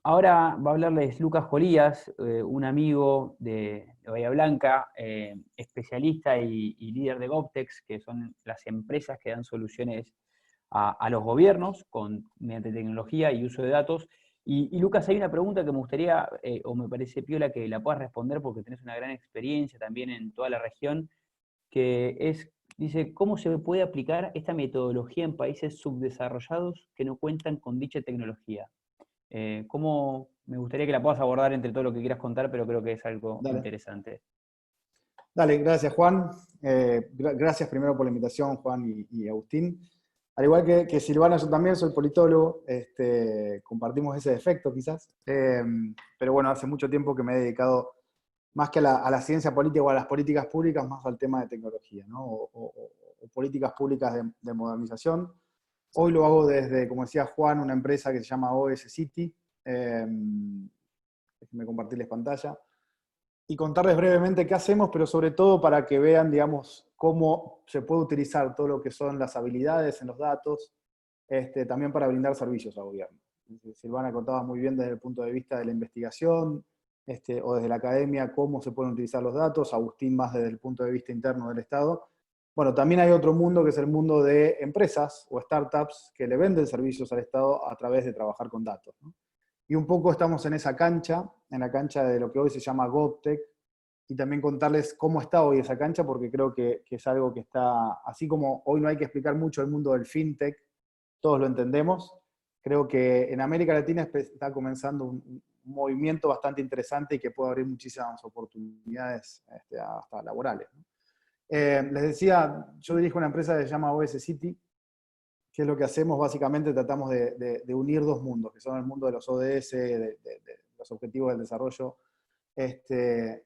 Ahora va a hablarles Lucas Jolías, un amigo de Bahía Blanca, especialista y líder de GovTech, que son las empresas que dan soluciones a los gobiernos mediante tecnología y uso de datos. Y Lucas, hay una pregunta que me gustaría, o me parece piola que la puedas responder porque tenés una gran experiencia también en toda la región, que dice, ¿cómo se puede aplicar esta metodología en países subdesarrollados que no cuentan con dicha tecnología? Me gustaría que la puedas abordar entre todo lo que quieras contar, pero creo que es algo interesante. Dale, gracias Juan. Gracias primero por la invitación, Juan y Agustín. Al igual que Silvana, yo también soy politólogo, compartimos ese defecto quizás, pero bueno, hace mucho tiempo que me he dedicado más que a la ciencia política o a las políticas públicas, más al tema de tecnología, ¿no? o políticas públicas de modernización. Hoy lo hago desde, como decía Juan, una empresa que se llama OS City. Déjenme compartirles pantalla. Y contarles brevemente qué hacemos, pero sobre todo para que vean, digamos, cómo se puede utilizar todo lo que son las habilidades en los datos, también para brindar servicios al gobierno. Silvana contaba muy bien desde el punto de vista de la investigación, o desde la academia, cómo se pueden utilizar los datos, Agustín más desde el punto de vista interno del Estado. Bueno, también hay otro mundo que es el mundo de empresas o startups que le venden servicios al Estado a través de trabajar con datos, ¿no? Y un poco estamos en esa cancha, en la cancha de lo que hoy se llama GovTech, y también contarles cómo está hoy esa cancha, porque creo que es algo que está, así como hoy no hay que explicar mucho el mundo del FinTech, todos lo entendemos, creo que en América Latina está comenzando un movimiento bastante interesante y que puede abrir muchísimas oportunidades hasta laborales, ¿no? Les decía, yo dirijo una empresa que se llama OS City, que es lo que hacemos, básicamente tratamos de unir dos mundos, que son el mundo de los ODS, de los objetivos del desarrollo,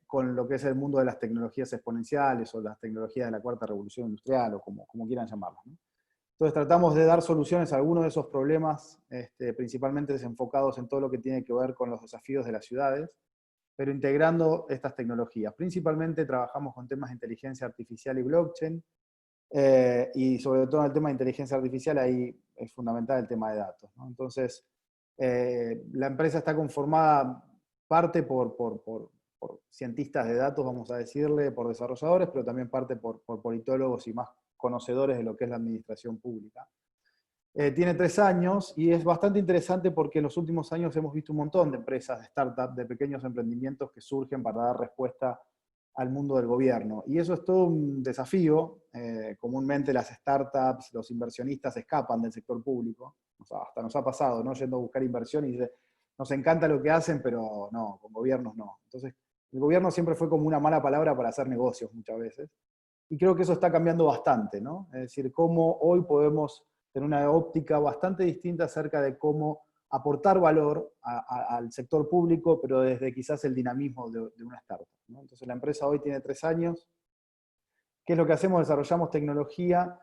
con lo que es el mundo de las tecnologías exponenciales o las tecnologías de la cuarta revolución industrial, o como quieran llamarlas, ¿no? Entonces tratamos de dar soluciones a algunos de esos problemas, principalmente desenfocados en todo lo que tiene que ver con los desafíos de las ciudades, pero integrando estas tecnologías. Principalmente trabajamos con temas de inteligencia artificial y blockchain, y sobre todo en el tema de inteligencia artificial, ahí es fundamental el tema de datos, ¿no? Entonces, la empresa está conformada parte por cientistas de datos, vamos a decirle, por desarrolladores, pero también parte por politólogos y más conocedores de lo que es la administración pública. Tiene 3 años y es bastante interesante porque en los últimos años hemos visto un montón de empresas, de startups, de pequeños emprendimientos que surgen para dar respuesta al mundo del gobierno. Y eso es todo un desafío. Comúnmente las startups, los inversionistas escapan del sector público. O sea, hasta nos ha pasado, ¿no? Yendo a buscar inversión y dice, nos encanta lo que hacen, pero no, con gobiernos no. Entonces, el gobierno siempre fue como una mala palabra para hacer negocios muchas veces. Y creo que eso está cambiando bastante, ¿no? Es decir, cómo hoy podemos tener una óptica bastante distinta acerca de cómo aportar valor al sector público, pero desde quizás el dinamismo de una startup, ¿no? Entonces la empresa hoy tiene 3 años. ¿Qué es lo que hacemos? Desarrollamos tecnología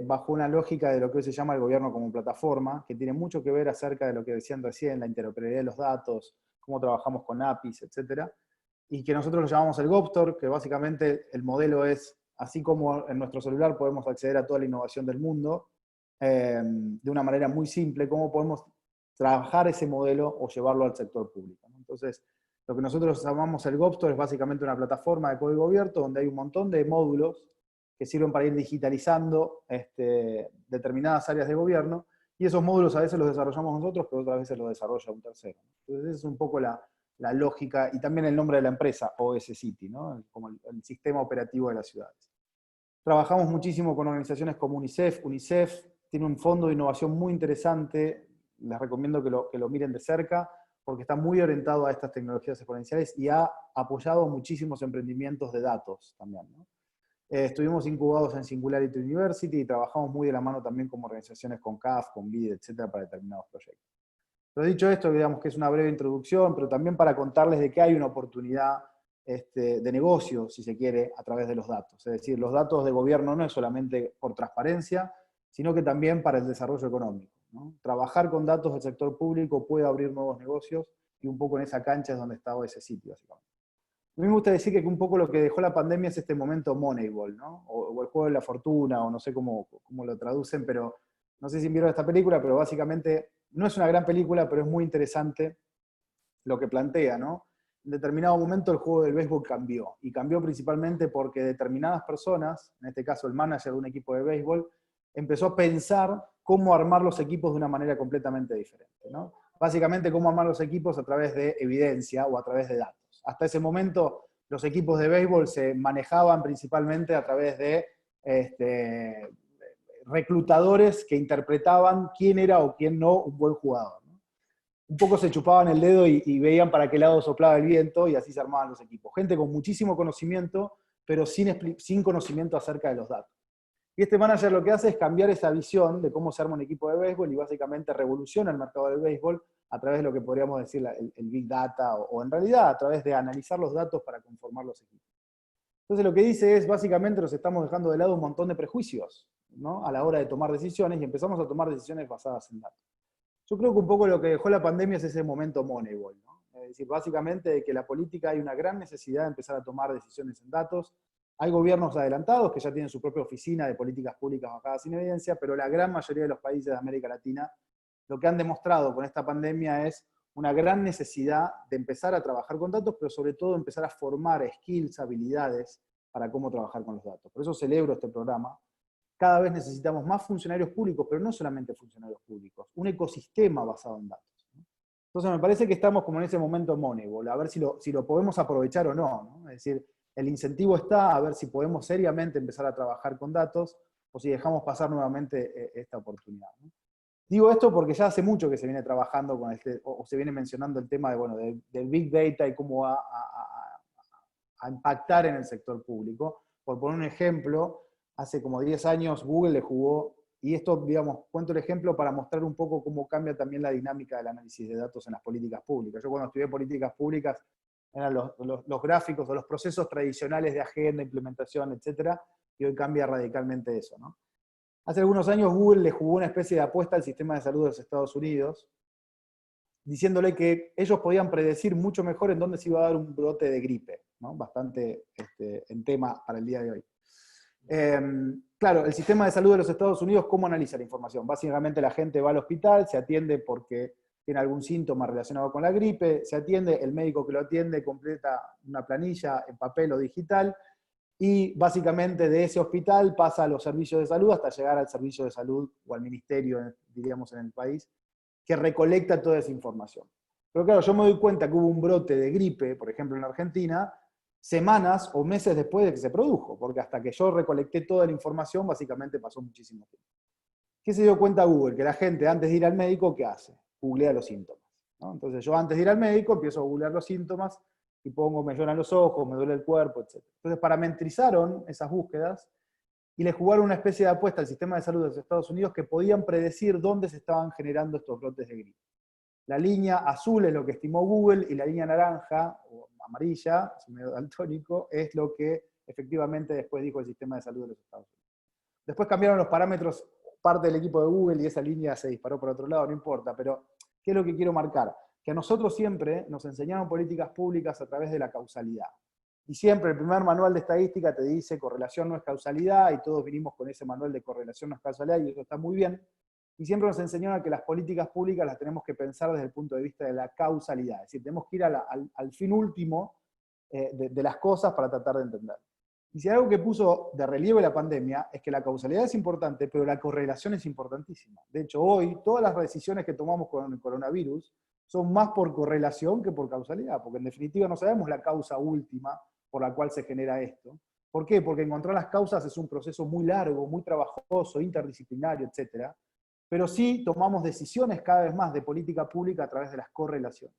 bajo una lógica de lo que hoy se llama el gobierno como plataforma, que tiene mucho que ver acerca de lo que decían recién, la interoperabilidad de los datos, cómo trabajamos con APIs, etc. Y que nosotros lo llamamos el GovStore, que básicamente el modelo es, así como en nuestro celular podemos acceder a toda la innovación del mundo, de una manera muy simple, cómo podemos trabajar ese modelo o llevarlo al sector público, ¿no? Entonces, lo que nosotros llamamos el GovStore es básicamente una plataforma de código abierto donde hay un montón de módulos que sirven para ir digitalizando determinadas áreas de gobierno, y esos módulos a veces los desarrollamos nosotros, pero otras veces los desarrolla un tercero. Entonces, esa es un poco la lógica, y también el nombre de la empresa, OS City, ¿no? Como el sistema operativo de las ciudades. Trabajamos muchísimo con organizaciones como UNICEF. UNICEF tiene un fondo de innovación muy interesante, les recomiendo que lo miren de cerca, porque está muy orientado a estas tecnologías exponenciales y ha apoyado muchísimos emprendimientos de datos también, ¿no? Estuvimos incubados en Singularity University y trabajamos muy de la mano también como organizaciones con CAF, con BID, etcétera, para determinados proyectos. Pero dicho esto, digamos que es una breve introducción, pero también para contarles de que hay una oportunidad de negocio, si se quiere, a través de los datos. Es decir, los datos de gobierno no es solamente por transparencia, sino que también para el desarrollo económico, ¿no? Trabajar con datos del sector público puede abrir nuevos negocios, y un poco en esa cancha es donde está ese sitio, básicamente. A mí me gusta decir que un poco lo que dejó la pandemia es este momento Moneyball, ¿no? O el juego de la fortuna, o no sé cómo lo traducen, pero no sé si vieron esta película, pero básicamente no es una gran película, pero es muy interesante lo que plantea, ¿no? En determinado momento el juego del béisbol cambió, y cambió principalmente porque determinadas personas, en este caso el manager de un equipo de béisbol, empezó a pensar cómo armar los equipos de una manera completamente diferente, ¿no? Básicamente cómo armar los equipos a través de evidencia o a través de datos. Hasta ese momento los equipos de béisbol se manejaban principalmente a través de reclutadores que interpretaban quién era o quién no un buen jugador, ¿no? Un poco se chupaban el dedo y veían para qué lado soplaba el viento, y así se armaban los equipos. Gente con muchísimo conocimiento, pero sin conocimiento acerca de los datos. Y este manager lo que hace es cambiar esa visión de cómo se arma un equipo de béisbol y básicamente revoluciona el mercado del béisbol a través de lo que podríamos decir el Big Data, o en realidad a través de analizar los datos para conformar los equipos. Entonces lo que dice es, básicamente nos estamos dejando de lado un montón de prejuicios, ¿no? A la hora de tomar decisiones, y empezamos a tomar decisiones basadas en datos. Yo creo que un poco lo que dejó la pandemia es ese momento Moneyball, ¿no? Es decir, básicamente de que la política hay una gran necesidad de empezar a tomar decisiones en datos. Hay gobiernos adelantados que ya tienen su propia oficina de políticas públicas basadas en evidencia, pero la gran mayoría de los países de América Latina lo que han demostrado con esta pandemia es una gran necesidad de empezar a trabajar con datos, pero sobre todo empezar a formar skills, habilidades para cómo trabajar con los datos. Por eso celebro este programa. Cada vez necesitamos más funcionarios públicos, pero no solamente funcionarios públicos, un ecosistema basado en datos, ¿no? Entonces me parece que estamos como en ese momento Moneyball, a ver si lo podemos aprovechar o no, ¿no? Es decir, el incentivo está a ver si podemos seriamente empezar a trabajar con datos o si dejamos pasar nuevamente esta oportunidad, ¿no? Digo esto porque ya hace mucho que se viene trabajando con o se viene mencionando el tema de, bueno, del Big Data y cómo va a impactar en el sector público. Por poner un ejemplo, hace como 10 años Google le jugó, y esto, digamos, cuento el ejemplo para mostrar un poco cómo cambia también la dinámica del análisis de datos en las políticas públicas. Yo cuando estudié políticas públicas, eran los gráficos o los procesos tradicionales de agenda, implementación, etcétera, y hoy cambia radicalmente eso, ¿no? Hace algunos años Google le jugó una especie de apuesta al sistema de salud de los Estados Unidos, diciéndole que ellos podían predecir mucho mejor en dónde se iba a dar un brote de gripe, ¿no? Bastante en tema para el día de hoy. Claro, el sistema de salud de los Estados Unidos, ¿cómo analiza la información? Básicamente la gente va al hospital, se atiende porque tiene algún síntoma relacionado con la gripe, se atiende, el médico que lo atiende completa una planilla en papel o digital, y básicamente de ese hospital pasa a los servicios de salud hasta llegar al servicio de salud o al ministerio, diríamos, en el país, que recolecta toda esa información. Pero claro, yo me doy cuenta que hubo un brote de gripe, por ejemplo en Argentina, semanas o meses después de que se produjo, porque hasta que yo recolecté toda la información, básicamente pasó muchísimo tiempo. ¿Qué se dio cuenta Google? Que la gente antes de ir al médico, ¿qué hace? Googlea los síntomas, ¿no? Entonces yo antes de ir al médico empiezo a googlear los síntomas y pongo, me lloran los ojos, me duele el cuerpo, etc. Entonces parametrizaron esas búsquedas y le jugaron una especie de apuesta al sistema de salud de los Estados Unidos que podían predecir dónde se estaban generando estos brotes de gripe. La línea azul es lo que estimó Google y la línea naranja, o amarilla, es medio daltónico, es lo que efectivamente después dijo el sistema de salud de los Estados Unidos. Después cambiaron los parámetros, parte del equipo de Google, y esa línea se disparó por otro lado, no importa, pero ¿qué es lo que quiero marcar? Que a nosotros siempre nos enseñaron políticas públicas a través de la causalidad. Y siempre el primer manual de estadística te dice correlación no es causalidad, y todos vinimos con ese manual de correlación no es causalidad, y eso está muy bien. Y siempre nos enseñaron que las políticas públicas las tenemos que pensar desde el punto de vista de la causalidad. Es decir, tenemos que ir al fin último de las cosas para tratar de entender. Y si algo que puso de relieve la pandemia es que la causalidad es importante, pero la correlación es importantísima. De hecho, hoy todas las decisiones que tomamos con el coronavirus son más por correlación que por causalidad, porque en definitiva no sabemos la causa última por la cual se genera esto. ¿Por qué? Porque encontrar las causas es un proceso muy largo, muy trabajoso, interdisciplinario, etc. Pero sí tomamos decisiones cada vez más de política pública a través de las correlaciones.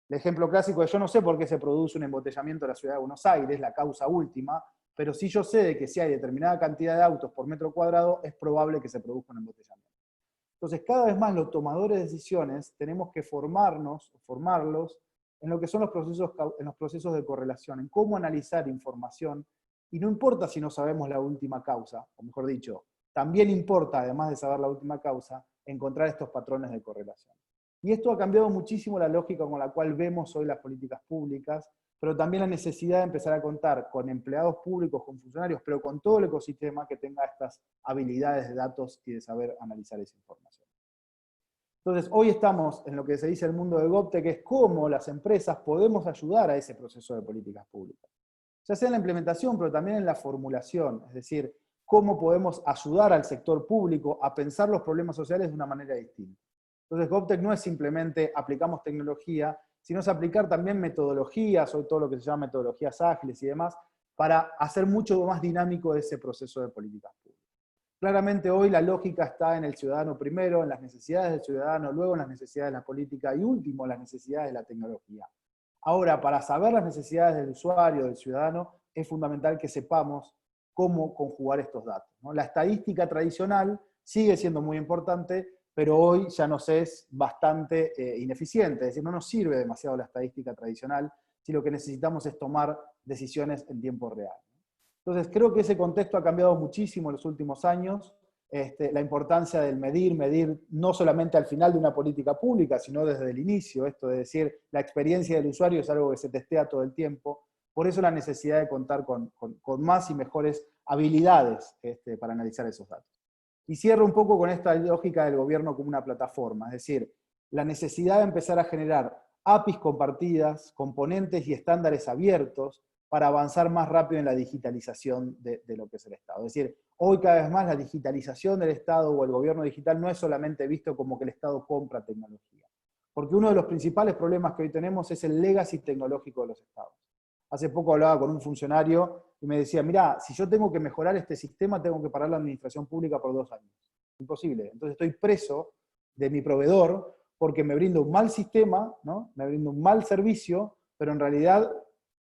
El ejemplo clásico es: yo no sé por qué se produce un embotellamiento en la ciudad de Buenos Aires, la causa última, pero sí yo sé de que si hay determinada cantidad de autos por metro cuadrado, es probable que se produzca un embotellamiento. Entonces, cada vez más los tomadores de decisiones tenemos que formarlos en lo que son los procesos de correlación, en cómo analizar información, y no importa si no sabemos la última causa, o mejor dicho, también importa, además de saber la última causa, encontrar estos patrones de correlación. Y esto ha cambiado muchísimo la lógica con la cual vemos hoy las políticas públicas, pero también la necesidad de empezar a contar con empleados públicos, con funcionarios, pero con todo el ecosistema que tenga estas habilidades de datos y de saber analizar esa información. Entonces, hoy estamos en lo que se dice el mundo de GovTech, que es cómo las empresas podemos ayudar a ese proceso de políticas públicas. Ya sea en la implementación, pero también en la formulación, es decir, cómo podemos ayudar al sector público a pensar los problemas sociales de una manera distinta. Entonces, GovTech no es simplemente aplicamos tecnología, sino es aplicar también metodologías, o todo lo que se llama metodologías ágiles y demás, para hacer mucho más dinámico ese proceso de políticas públicas. Claramente hoy la lógica está en el ciudadano primero, en las necesidades del ciudadano, luego en las necesidades de la política y último en las necesidades de la tecnología. Ahora, para saber las necesidades del usuario, del ciudadano, es fundamental que sepamos cómo conjugar estos datos, ¿no? La estadística tradicional sigue siendo muy importante, pero hoy ya nos es bastante ineficiente, es decir, no nos sirve demasiado la estadística tradicional, si lo que necesitamos es tomar decisiones en tiempo real. Entonces, creo que ese contexto ha cambiado muchísimo en los últimos años, la importancia del medir no solamente al final de una política pública, sino desde el inicio, esto de decir, la experiencia del usuario es algo que se testea todo el tiempo, por eso la necesidad de contar con más y mejores habilidades para analizar esos datos. Y cierro un poco con esta lógica del gobierno como una plataforma, es decir, la necesidad de empezar a generar APIs compartidas, componentes y estándares abiertos para avanzar más rápido en la digitalización de lo que es el Estado. Es decir, hoy cada vez más la digitalización del Estado o el gobierno digital no es solamente visto como que el Estado compra tecnología. Porque uno de los principales problemas que hoy tenemos es el legacy tecnológico de los estados. Hace poco hablaba con un funcionario y me decía, mirá, si yo tengo que mejorar este sistema, tengo que parar la administración pública por 2 años. Imposible. Entonces estoy preso de mi proveedor porque me brinda un mal sistema, ¿no? Me brinda un mal servicio, pero en realidad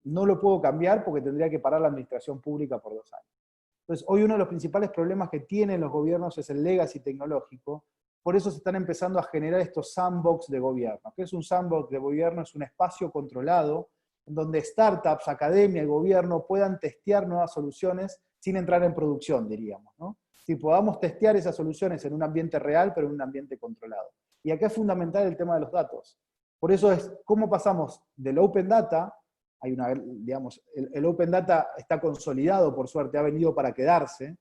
no lo puedo cambiar porque tendría que parar la administración pública por 2 años. Entonces, hoy uno de los principales problemas que tienen los gobiernos es el legacy tecnológico. Por eso se están empezando a generar estos sandbox de gobierno. ¿Qué es un sandbox de gobierno? Es un espacio controlado en donde startups, academia y gobierno puedan testear nuevas soluciones sin entrar en producción, diríamos, ¿no? Si podamos testear esas soluciones en un ambiente real, pero en un ambiente controlado. Y acá es fundamental el tema de los datos. Por eso es cómo pasamos del Open Data, hay una, digamos, el Open Data está consolidado, por suerte, ha venido para quedarse.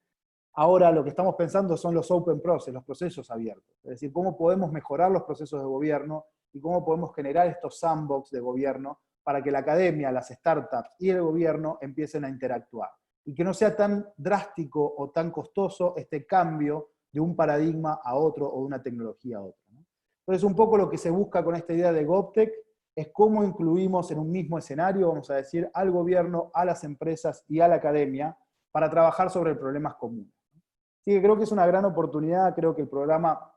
Ahora lo que estamos pensando son los Open Process, los procesos abiertos. Es decir, cómo podemos mejorar los procesos de gobierno y cómo podemos generar estos sandbox de gobierno para que la academia, las startups y el gobierno empiecen a interactuar. Y que no sea tan drástico o tan costoso este cambio de un paradigma a otro o de una tecnología a otra, ¿no? Entonces, un poco lo que se busca con esta idea de GovTech es cómo incluimos en un mismo escenario, vamos a decir, al gobierno, a las empresas y a la academia para trabajar sobre problemas comunes. Así que creo que es una gran oportunidad, creo que el programa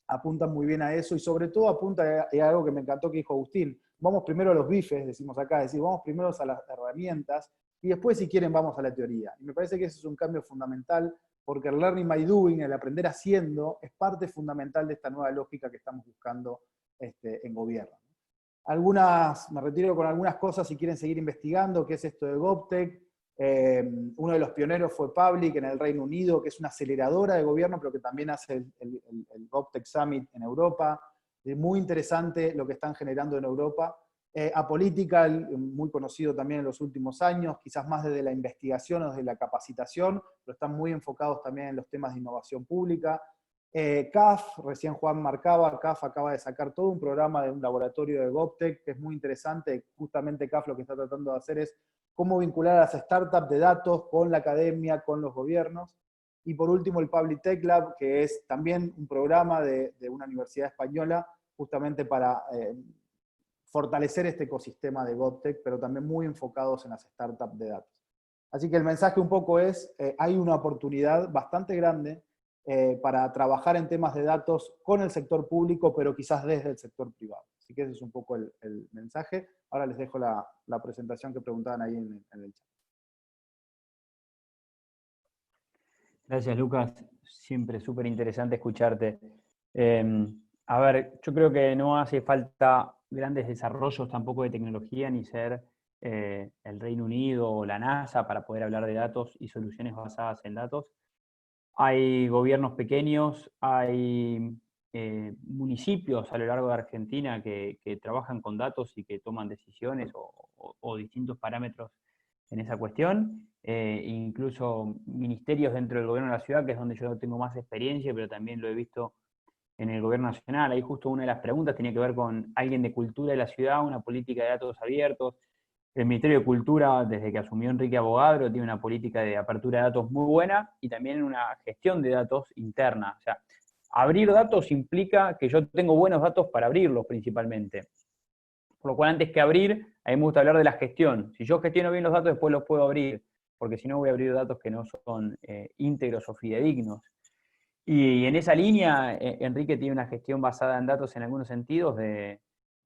apunta muy bien a eso y sobre todo apunta a algo que me encantó que dijo Agustín. Vamos primero a los bifes, decimos acá, es decir, vamos primero a las herramientas y después, si quieren, vamos a la teoría. Y me parece que ese es un cambio fundamental porque el learning by doing, el aprender haciendo, es parte fundamental de esta nueva lógica que estamos buscando en gobierno. Me retiro con algunas cosas si quieren seguir investigando, qué es esto de GovTech. Uno de los pioneros fue Public en el Reino Unido, que es una aceleradora de gobierno, pero que también hace el GovTech Summit en Europa. Es muy interesante lo que están generando en Europa. Apolitical, muy conocido también en los últimos años, quizás más desde la investigación o desde la capacitación, pero están muy enfocados también en los temas de innovación pública. CAF, recién Juan marcaba, CAF acaba de sacar todo un programa de un laboratorio de GovTech que es muy interesante. Justamente CAF lo que está tratando de hacer es cómo vincular a las startups de datos con la academia, con los gobiernos. Y por último el Public Tech Lab, que es también un programa de una universidad española, justamente para fortalecer este ecosistema de GovTech, pero también muy enfocados en las startups de datos. Así que el mensaje un poco es, hay una oportunidad bastante grande para trabajar en temas de datos con el sector público, pero quizás desde el sector privado. Así que ese es un poco el mensaje. Ahora les dejo la presentación que preguntaban ahí en el chat. Gracias, Lucas. Siempre súper interesante escucharte. A ver, yo creo que no hace falta grandes desarrollos tampoco de tecnología, ni ser el Reino Unido o la NASA para poder hablar de datos y soluciones basadas en datos. Hay gobiernos pequeños, hay municipios a lo largo de Argentina que trabajan con datos y que toman decisiones o distintos parámetros en esa cuestión. Incluso ministerios dentro del gobierno de la ciudad, que es donde yo tengo más experiencia, pero también lo he visto en el gobierno nacional. Ahí justo una de las preguntas tenía que ver con alguien de cultura de la ciudad, una política de datos abiertos. El Ministerio de Cultura, desde que asumió Enrique Abogadro, tiene una política de apertura de datos muy buena y también una gestión de datos interna. O sea, abrir datos implica que yo tengo buenos datos para abrirlos principalmente. Por lo cual, antes que abrir, a mí me gusta hablar de la gestión. Si yo gestiono bien los datos, después los puedo abrir, porque si no voy a abrir datos que no son íntegros o fidedignos. Y en esa línea, Enrique tiene una gestión basada en datos en algunos sentidos de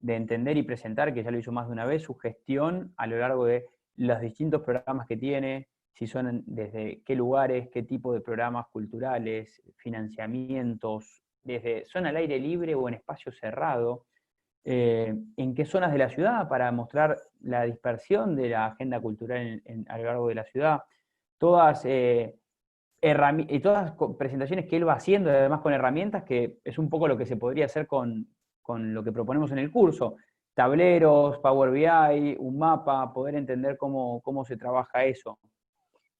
entender y presentar, que ya lo hizo más de una vez, su gestión a lo largo de los distintos programas que tiene, si son desde qué lugares, qué tipo de programas culturales, financiamientos, desde zona al aire libre o en espacio cerrado, en qué zonas de la ciudad para mostrar la dispersión de la agenda cultural a lo largo de la ciudad. Todas presentaciones que él va haciendo, además con herramientas, que es un poco lo que se podría hacer con lo que proponemos en el curso. Tableros, Power BI, un mapa, poder entender cómo se trabaja eso.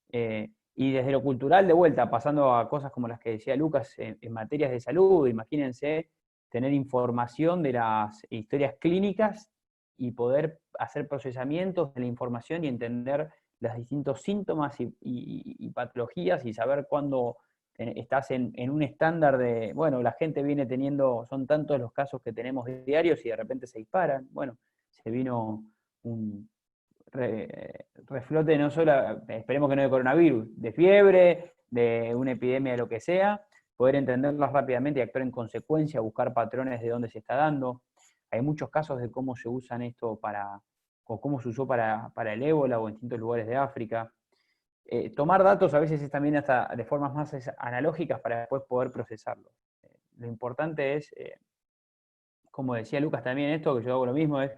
Y desde lo cultural, de vuelta, pasando a cosas como las que decía Lucas en materias de salud, imagínense tener información de las historias clínicas y poder hacer procesamientos de la información y entender los distintos síntomas y patologías y saber cuándo estás en un estándar de, bueno, la gente viene teniendo, son tantos los casos que tenemos diarios y de repente se disparan. Bueno, se vino un reflote no solo, esperemos que no de coronavirus, de fiebre, de una epidemia, de lo que sea, poder entenderlas rápidamente y actuar en consecuencia, buscar patrones de dónde se está dando. Hay muchos casos de cómo se usan esto o cómo se usó para el ébola o en distintos lugares de África. Tomar datos a veces es también hasta de formas más analógicas para después poder procesarlos. Lo importante es, como decía Lucas también, esto que yo hago lo mismo, es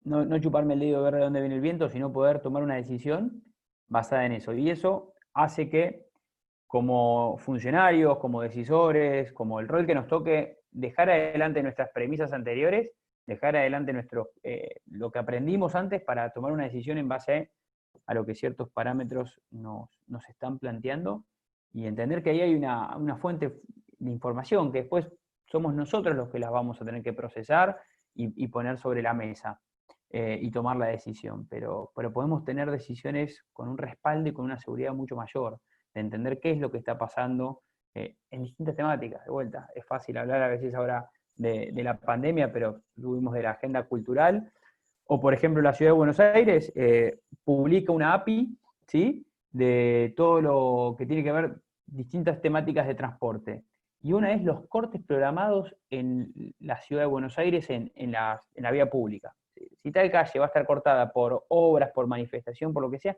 no chuparme el dedo de ver de dónde viene el viento, sino poder tomar una decisión basada en eso. Y eso hace que, como funcionarios, como decisores, como el rol que nos toque, dejar adelante nuestras premisas anteriores, dejar adelante lo que aprendimos antes para tomar una decisión en base a lo que ciertos parámetros nos están planteando y entender que ahí hay una fuente de información que después somos nosotros los que las vamos a tener que procesar y poner sobre la mesa y tomar la decisión. Pero podemos tener decisiones con un respaldo y con una seguridad mucho mayor, de entender qué es lo que está pasando en distintas temáticas. De vuelta, es fácil hablar a veces ahora de la pandemia, pero tuvimos de la agenda cultural. O, por ejemplo, la Ciudad de Buenos Aires publica una API, ¿sí?, de todo lo que tiene que ver distintas temáticas de transporte. Y una es los cortes programados en la Ciudad de Buenos Aires en la vía pública. Si tal calle va a estar cortada por obras, por manifestación, por lo que sea,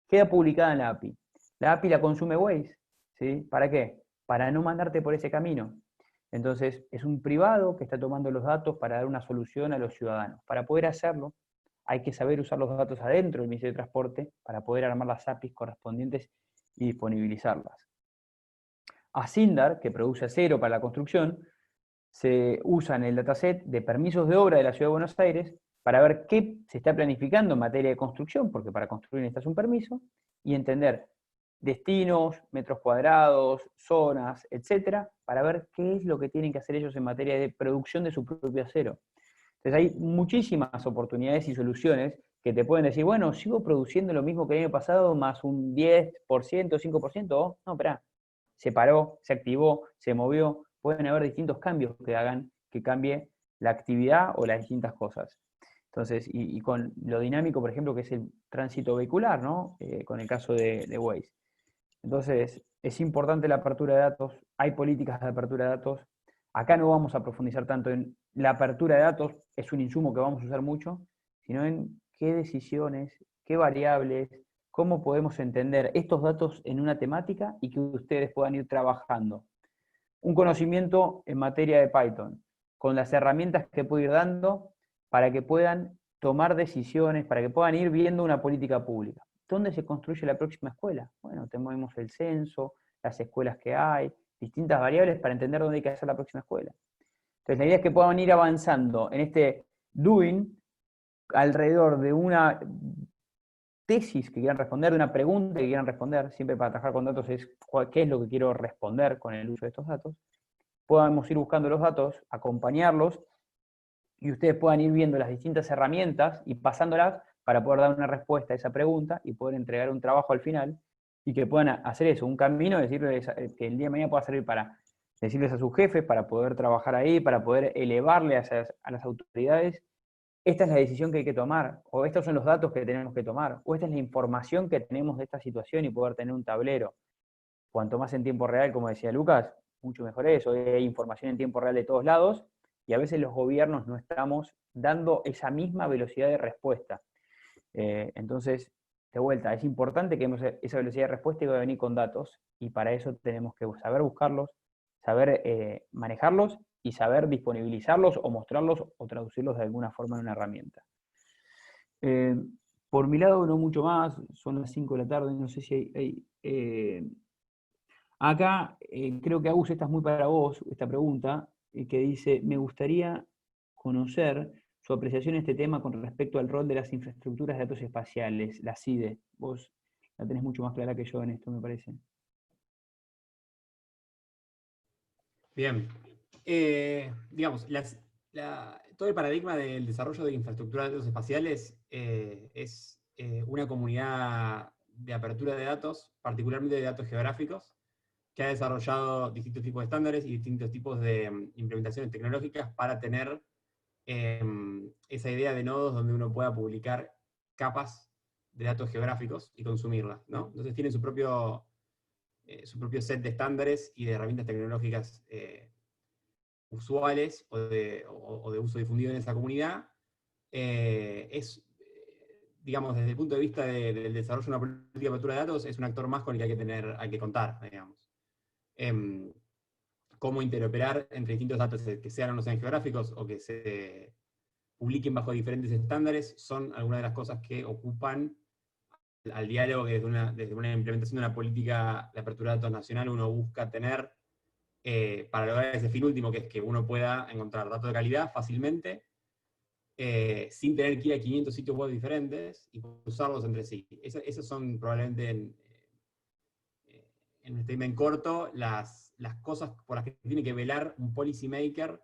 queda publicada en la API. La API la consume Waze, ¿sí? ¿Para qué? Para no mandarte por ese camino. Entonces, es un privado que está tomando los datos para dar una solución a los ciudadanos. Para poder hacerlo, hay que saber usar los datos adentro del Ministerio de Transporte para poder armar las APIs correspondientes y disponibilizarlas. Asindar, que produce acero para la construcción, se usa en el dataset de permisos de obra de la Ciudad de Buenos Aires para ver qué se está planificando en materia de construcción, porque para construir necesitas un permiso, y entender destinos, metros cuadrados, zonas, etcétera, para ver qué es lo que tienen que hacer ellos en materia de producción de su propio acero. Entonces hay muchísimas oportunidades y soluciones que te pueden decir, bueno, sigo produciendo lo mismo que el año pasado, más un 10%, 5%, no, espera, se paró, se activó, se movió, pueden haber distintos cambios que hagan que cambie la actividad o las distintas cosas. Entonces, y con lo dinámico, por ejemplo, que es el tránsito vehicular, ¿no? Con el caso de Waze. Entonces, es importante la apertura de datos, hay políticas de apertura de datos. Acá no vamos a profundizar tanto en la apertura de datos, es un insumo que vamos a usar mucho, sino en qué decisiones, qué variables, cómo podemos entender estos datos en una temática y que ustedes puedan ir trabajando. Un conocimiento en materia de Python, con las herramientas que puedo ir dando para que puedan tomar decisiones, para que puedan ir viendo una política pública. ¿Dónde se construye la próxima escuela? Bueno, tenemos el censo, las escuelas que hay, distintas variables para entender dónde hay que hacer la próxima escuela. Entonces, la idea es que puedan ir avanzando en este doing alrededor de una tesis que quieran responder, de una pregunta que quieran responder, siempre para trabajar con datos es qué es lo que quiero responder con el uso de estos datos. Podamos ir buscando los datos, acompañarlos, y ustedes puedan ir viendo las distintas herramientas y pasándolas para poder dar una respuesta a esa pregunta y poder entregar un trabajo al final y que puedan hacer eso, un camino, decirles que el día de mañana pueda servir para decirles a sus jefes, para poder trabajar ahí, para poder elevarle a las autoridades, esta es la decisión que hay que tomar, o estos son los datos que tenemos que tomar, o esta es la información que tenemos de esta situación y poder tener un tablero. Cuanto más en tiempo real, como decía Lucas, mucho mejor es. Hoy hay información en tiempo real de todos lados, y a veces los gobiernos no estamos dando esa misma velocidad de respuesta. Entonces, de vuelta, es importante que demos esa velocidad de respuesta y va a venir con datos, y para eso tenemos que saber buscarlos, saber manejarlos y saber disponibilizarlos o mostrarlos o traducirlos de alguna forma en una herramienta. Por mi lado, no mucho más, son las 5 de la tarde, no sé si hay acá, creo que Agus, esta es muy para vos, esta pregunta, que dice, me gustaría conocer su apreciación en este tema con respecto al rol de las infraestructuras de datos espaciales, la CIDE. Vos la tenés mucho más clara que yo en esto, me parece. Bien. Digamos, todo el paradigma del desarrollo de infraestructuras de datos espaciales es una comunidad de apertura de datos, particularmente de datos geográficos, que ha desarrollado distintos tipos de estándares y distintos tipos de implementaciones tecnológicas para tener esa idea de nodos donde uno pueda publicar capas de datos geográficos y consumirlas, ¿no? Entonces tiene su propio set de estándares y de herramientas tecnológicas usuales o de uso difundido en esa comunidad. Digamos, desde el punto de vista del desarrollo de una política de apertura de datos, es un actor más con el que hay que contar, digamos. Cómo interoperar entre distintos datos que sean o no sean geográficos o que se publiquen bajo diferentes estándares, son algunas de las cosas que ocupan al diálogo que desde una implementación de una política de apertura de datos nacional uno busca tener para lograr ese fin último, que es que uno pueda encontrar datos de calidad fácilmente, sin tener que ir a 500 sitios web diferentes y usarlos entre sí. Esas son probablemente, en un statement corto, las cosas por las que tiene que velar un policy maker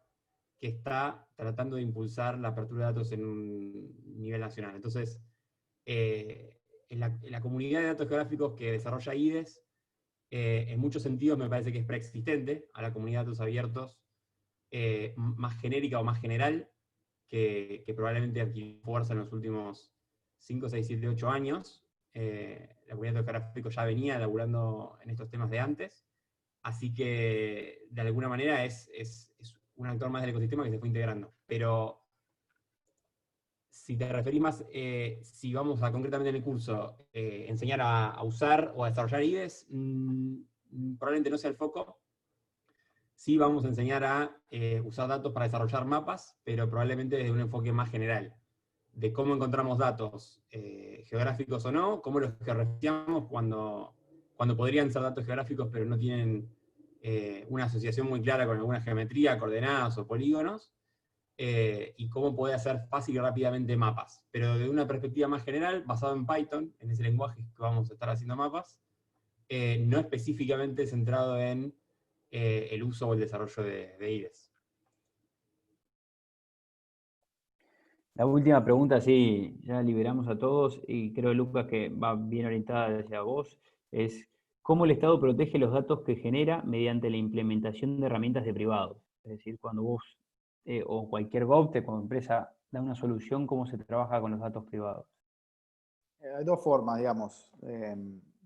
que está tratando de impulsar la apertura de datos en un nivel nacional. Entonces, en la comunidad de datos geográficos que desarrolla IDES, en muchos sentidos me parece que es preexistente a la comunidad de datos abiertos más genérica o más general, que probablemente adquirió fuerza en los últimos 5, 6, 7, 8 años. La comunidad de datos geográficos ya venía laburando en estos temas de antes, así que de alguna manera es un actor más del ecosistema que se fue integrando. Pero si te referís más, si vamos a concretamente en el curso enseñar a usar o a desarrollar IDES, probablemente no sea el foco. Sí vamos a enseñar a usar datos para desarrollar mapas, pero probablemente desde un enfoque más general, de cómo encontramos datos geográficos o no, cómo los georreferenciamos cuando podrían ser datos geográficos pero no tienen una asociación muy clara con alguna geometría, coordenadas o polígonos, y cómo puede hacer fácil y rápidamente mapas. Pero de una perspectiva más general, basado en Python, en ese lenguaje que vamos a estar haciendo mapas, no específicamente centrado en el uso o el desarrollo de IDES. La última pregunta, sí, ya liberamos a todos, y creo, Lucas, que va bien orientada hacia vos, es ¿cómo el Estado protege los datos que genera mediante la implementación de herramientas de privados? Es decir, cuando vos o cualquier GovTech como empresa da una solución, ¿cómo se trabaja con los datos privados? Hay dos formas, digamos.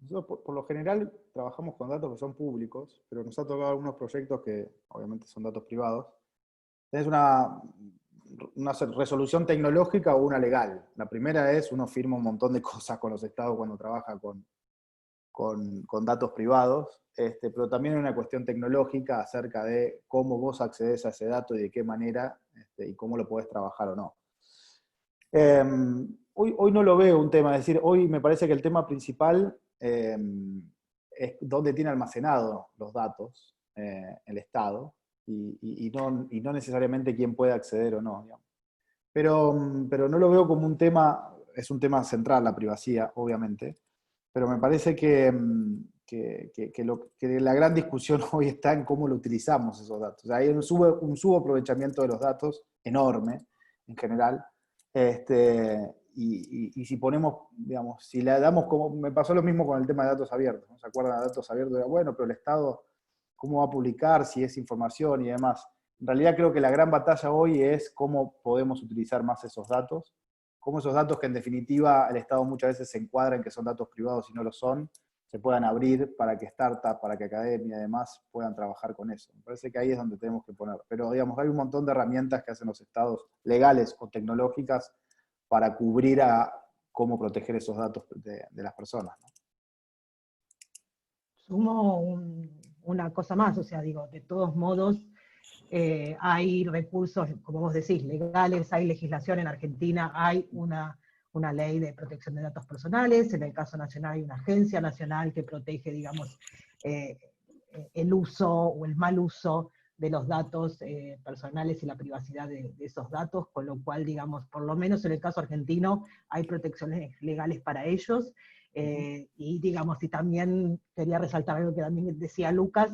Nosotros por lo general trabajamos con datos que son públicos, pero nos ha tocado algunos proyectos que obviamente son datos privados. Tenés una resolución tecnológica o una legal. La primera es, uno firma un montón de cosas con los estados cuando trabaja con datos privados, pero también hay una cuestión tecnológica acerca de cómo vos accedes a ese dato y de qué manera, y cómo lo podés trabajar o no. Hoy no lo veo un tema, es decir, hoy me parece que el tema principal es dónde tiene almacenado los datos el Estado, y no necesariamente quién puede acceder o no, digamos. Pero no lo veo como un tema, es un tema central la privacidad, obviamente, pero me parece que la gran discusión hoy está en cómo lo utilizamos esos datos. O sea, hay un subaprovechamiento de los datos enorme, en general, y si ponemos, digamos, si le damos como, me pasó lo mismo con el tema de datos abiertos, ¿no? ¿Se acuerdan de datos abiertos? Era, bueno, pero el Estado, ¿cómo va a publicar si es información y demás? En realidad creo que la gran batalla hoy es cómo podemos utilizar más esos datos, cómo esos datos que en definitiva el Estado muchas veces se encuadra en que son datos privados y no lo son, se puedan abrir para que startups, para que academia y demás puedan trabajar con eso. Me parece que ahí es donde tenemos que poner. Pero digamos, hay un montón de herramientas que hacen los estados legales o tecnológicas para cubrir a cómo proteger esos datos de las personas, ¿no? Sumo una cosa más, o sea, digo, de todos modos, hay recursos, como vos decís, legales, hay legislación en Argentina, hay una ley de protección de datos personales, en el caso nacional hay una agencia nacional que protege, digamos, el uso o el mal uso de los datos personales y la privacidad de esos datos, con lo cual, digamos, por lo menos en el caso argentino hay protecciones legales para ellos, y digamos, y también quería resaltar algo que también decía Lucas,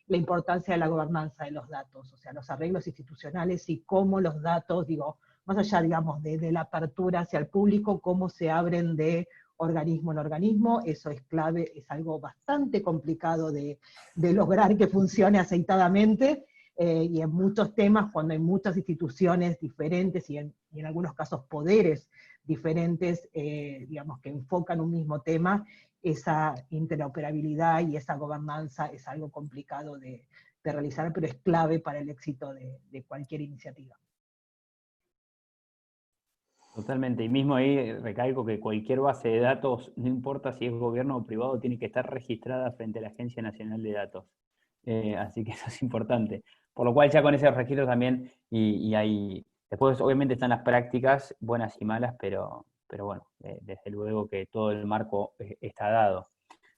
la importancia de la gobernanza de los datos, o sea, los arreglos institucionales y cómo los datos, digo, más allá, digamos, de la apertura hacia el público, cómo se abren de organismo en organismo, eso es clave, es algo bastante complicado de lograr que funcione aceitadamente, y en muchos temas, cuando hay muchas instituciones diferentes y en algunos casos poderes diferentes, digamos, que enfocan un mismo tema, esa interoperabilidad y esa gobernanza es algo complicado de realizar, pero es clave para el éxito de cualquier iniciativa. Totalmente, y mismo ahí recalco que cualquier base de datos, no importa si es gobierno o privado, tiene que estar registrada frente a la Agencia Nacional de Datos. Así que eso es importante. Por lo cual ya con ese registro también, y hay, después obviamente están las prácticas, buenas y malas, pero bueno, desde luego que todo el marco está dado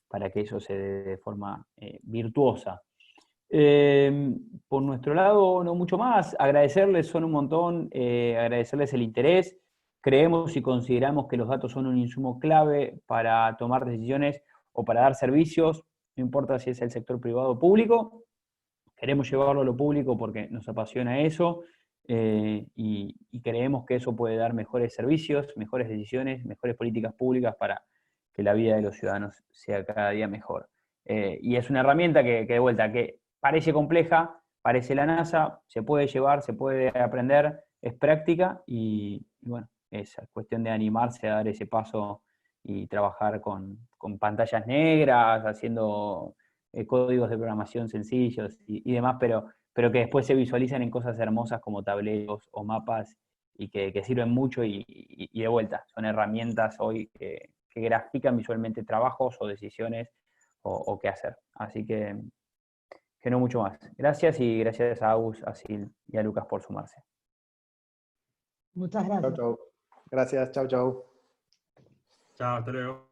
para que eso se dé de forma virtuosa. Por nuestro lado, no mucho más. Agradecerles, son un montón, agradecerles el interés. Creemos y consideramos que los datos son un insumo clave para tomar decisiones o para dar servicios, no importa si es el sector privado o público. Queremos llevarlo a lo público porque nos apasiona eso, y creemos que eso puede dar mejores servicios, mejores decisiones, mejores políticas públicas para que la vida de los ciudadanos sea cada día mejor. Y es una herramienta que de vuelta, que parece compleja, parece la NASA, se puede llevar, se puede aprender, es práctica y bueno, es cuestión de animarse a dar ese paso y trabajar con pantallas negras, haciendo códigos de programación sencillos y demás, pero que después se visualizan en cosas hermosas como tableros o mapas y que sirven mucho y de vuelta, son herramientas hoy que grafican visualmente trabajos o decisiones o qué hacer. Así que no mucho más. Gracias y gracias a Agus, a Sil y a Lucas por sumarse. Muchas Chau, gracias. chau. Gracias, chau, chau. Chao, hasta luego.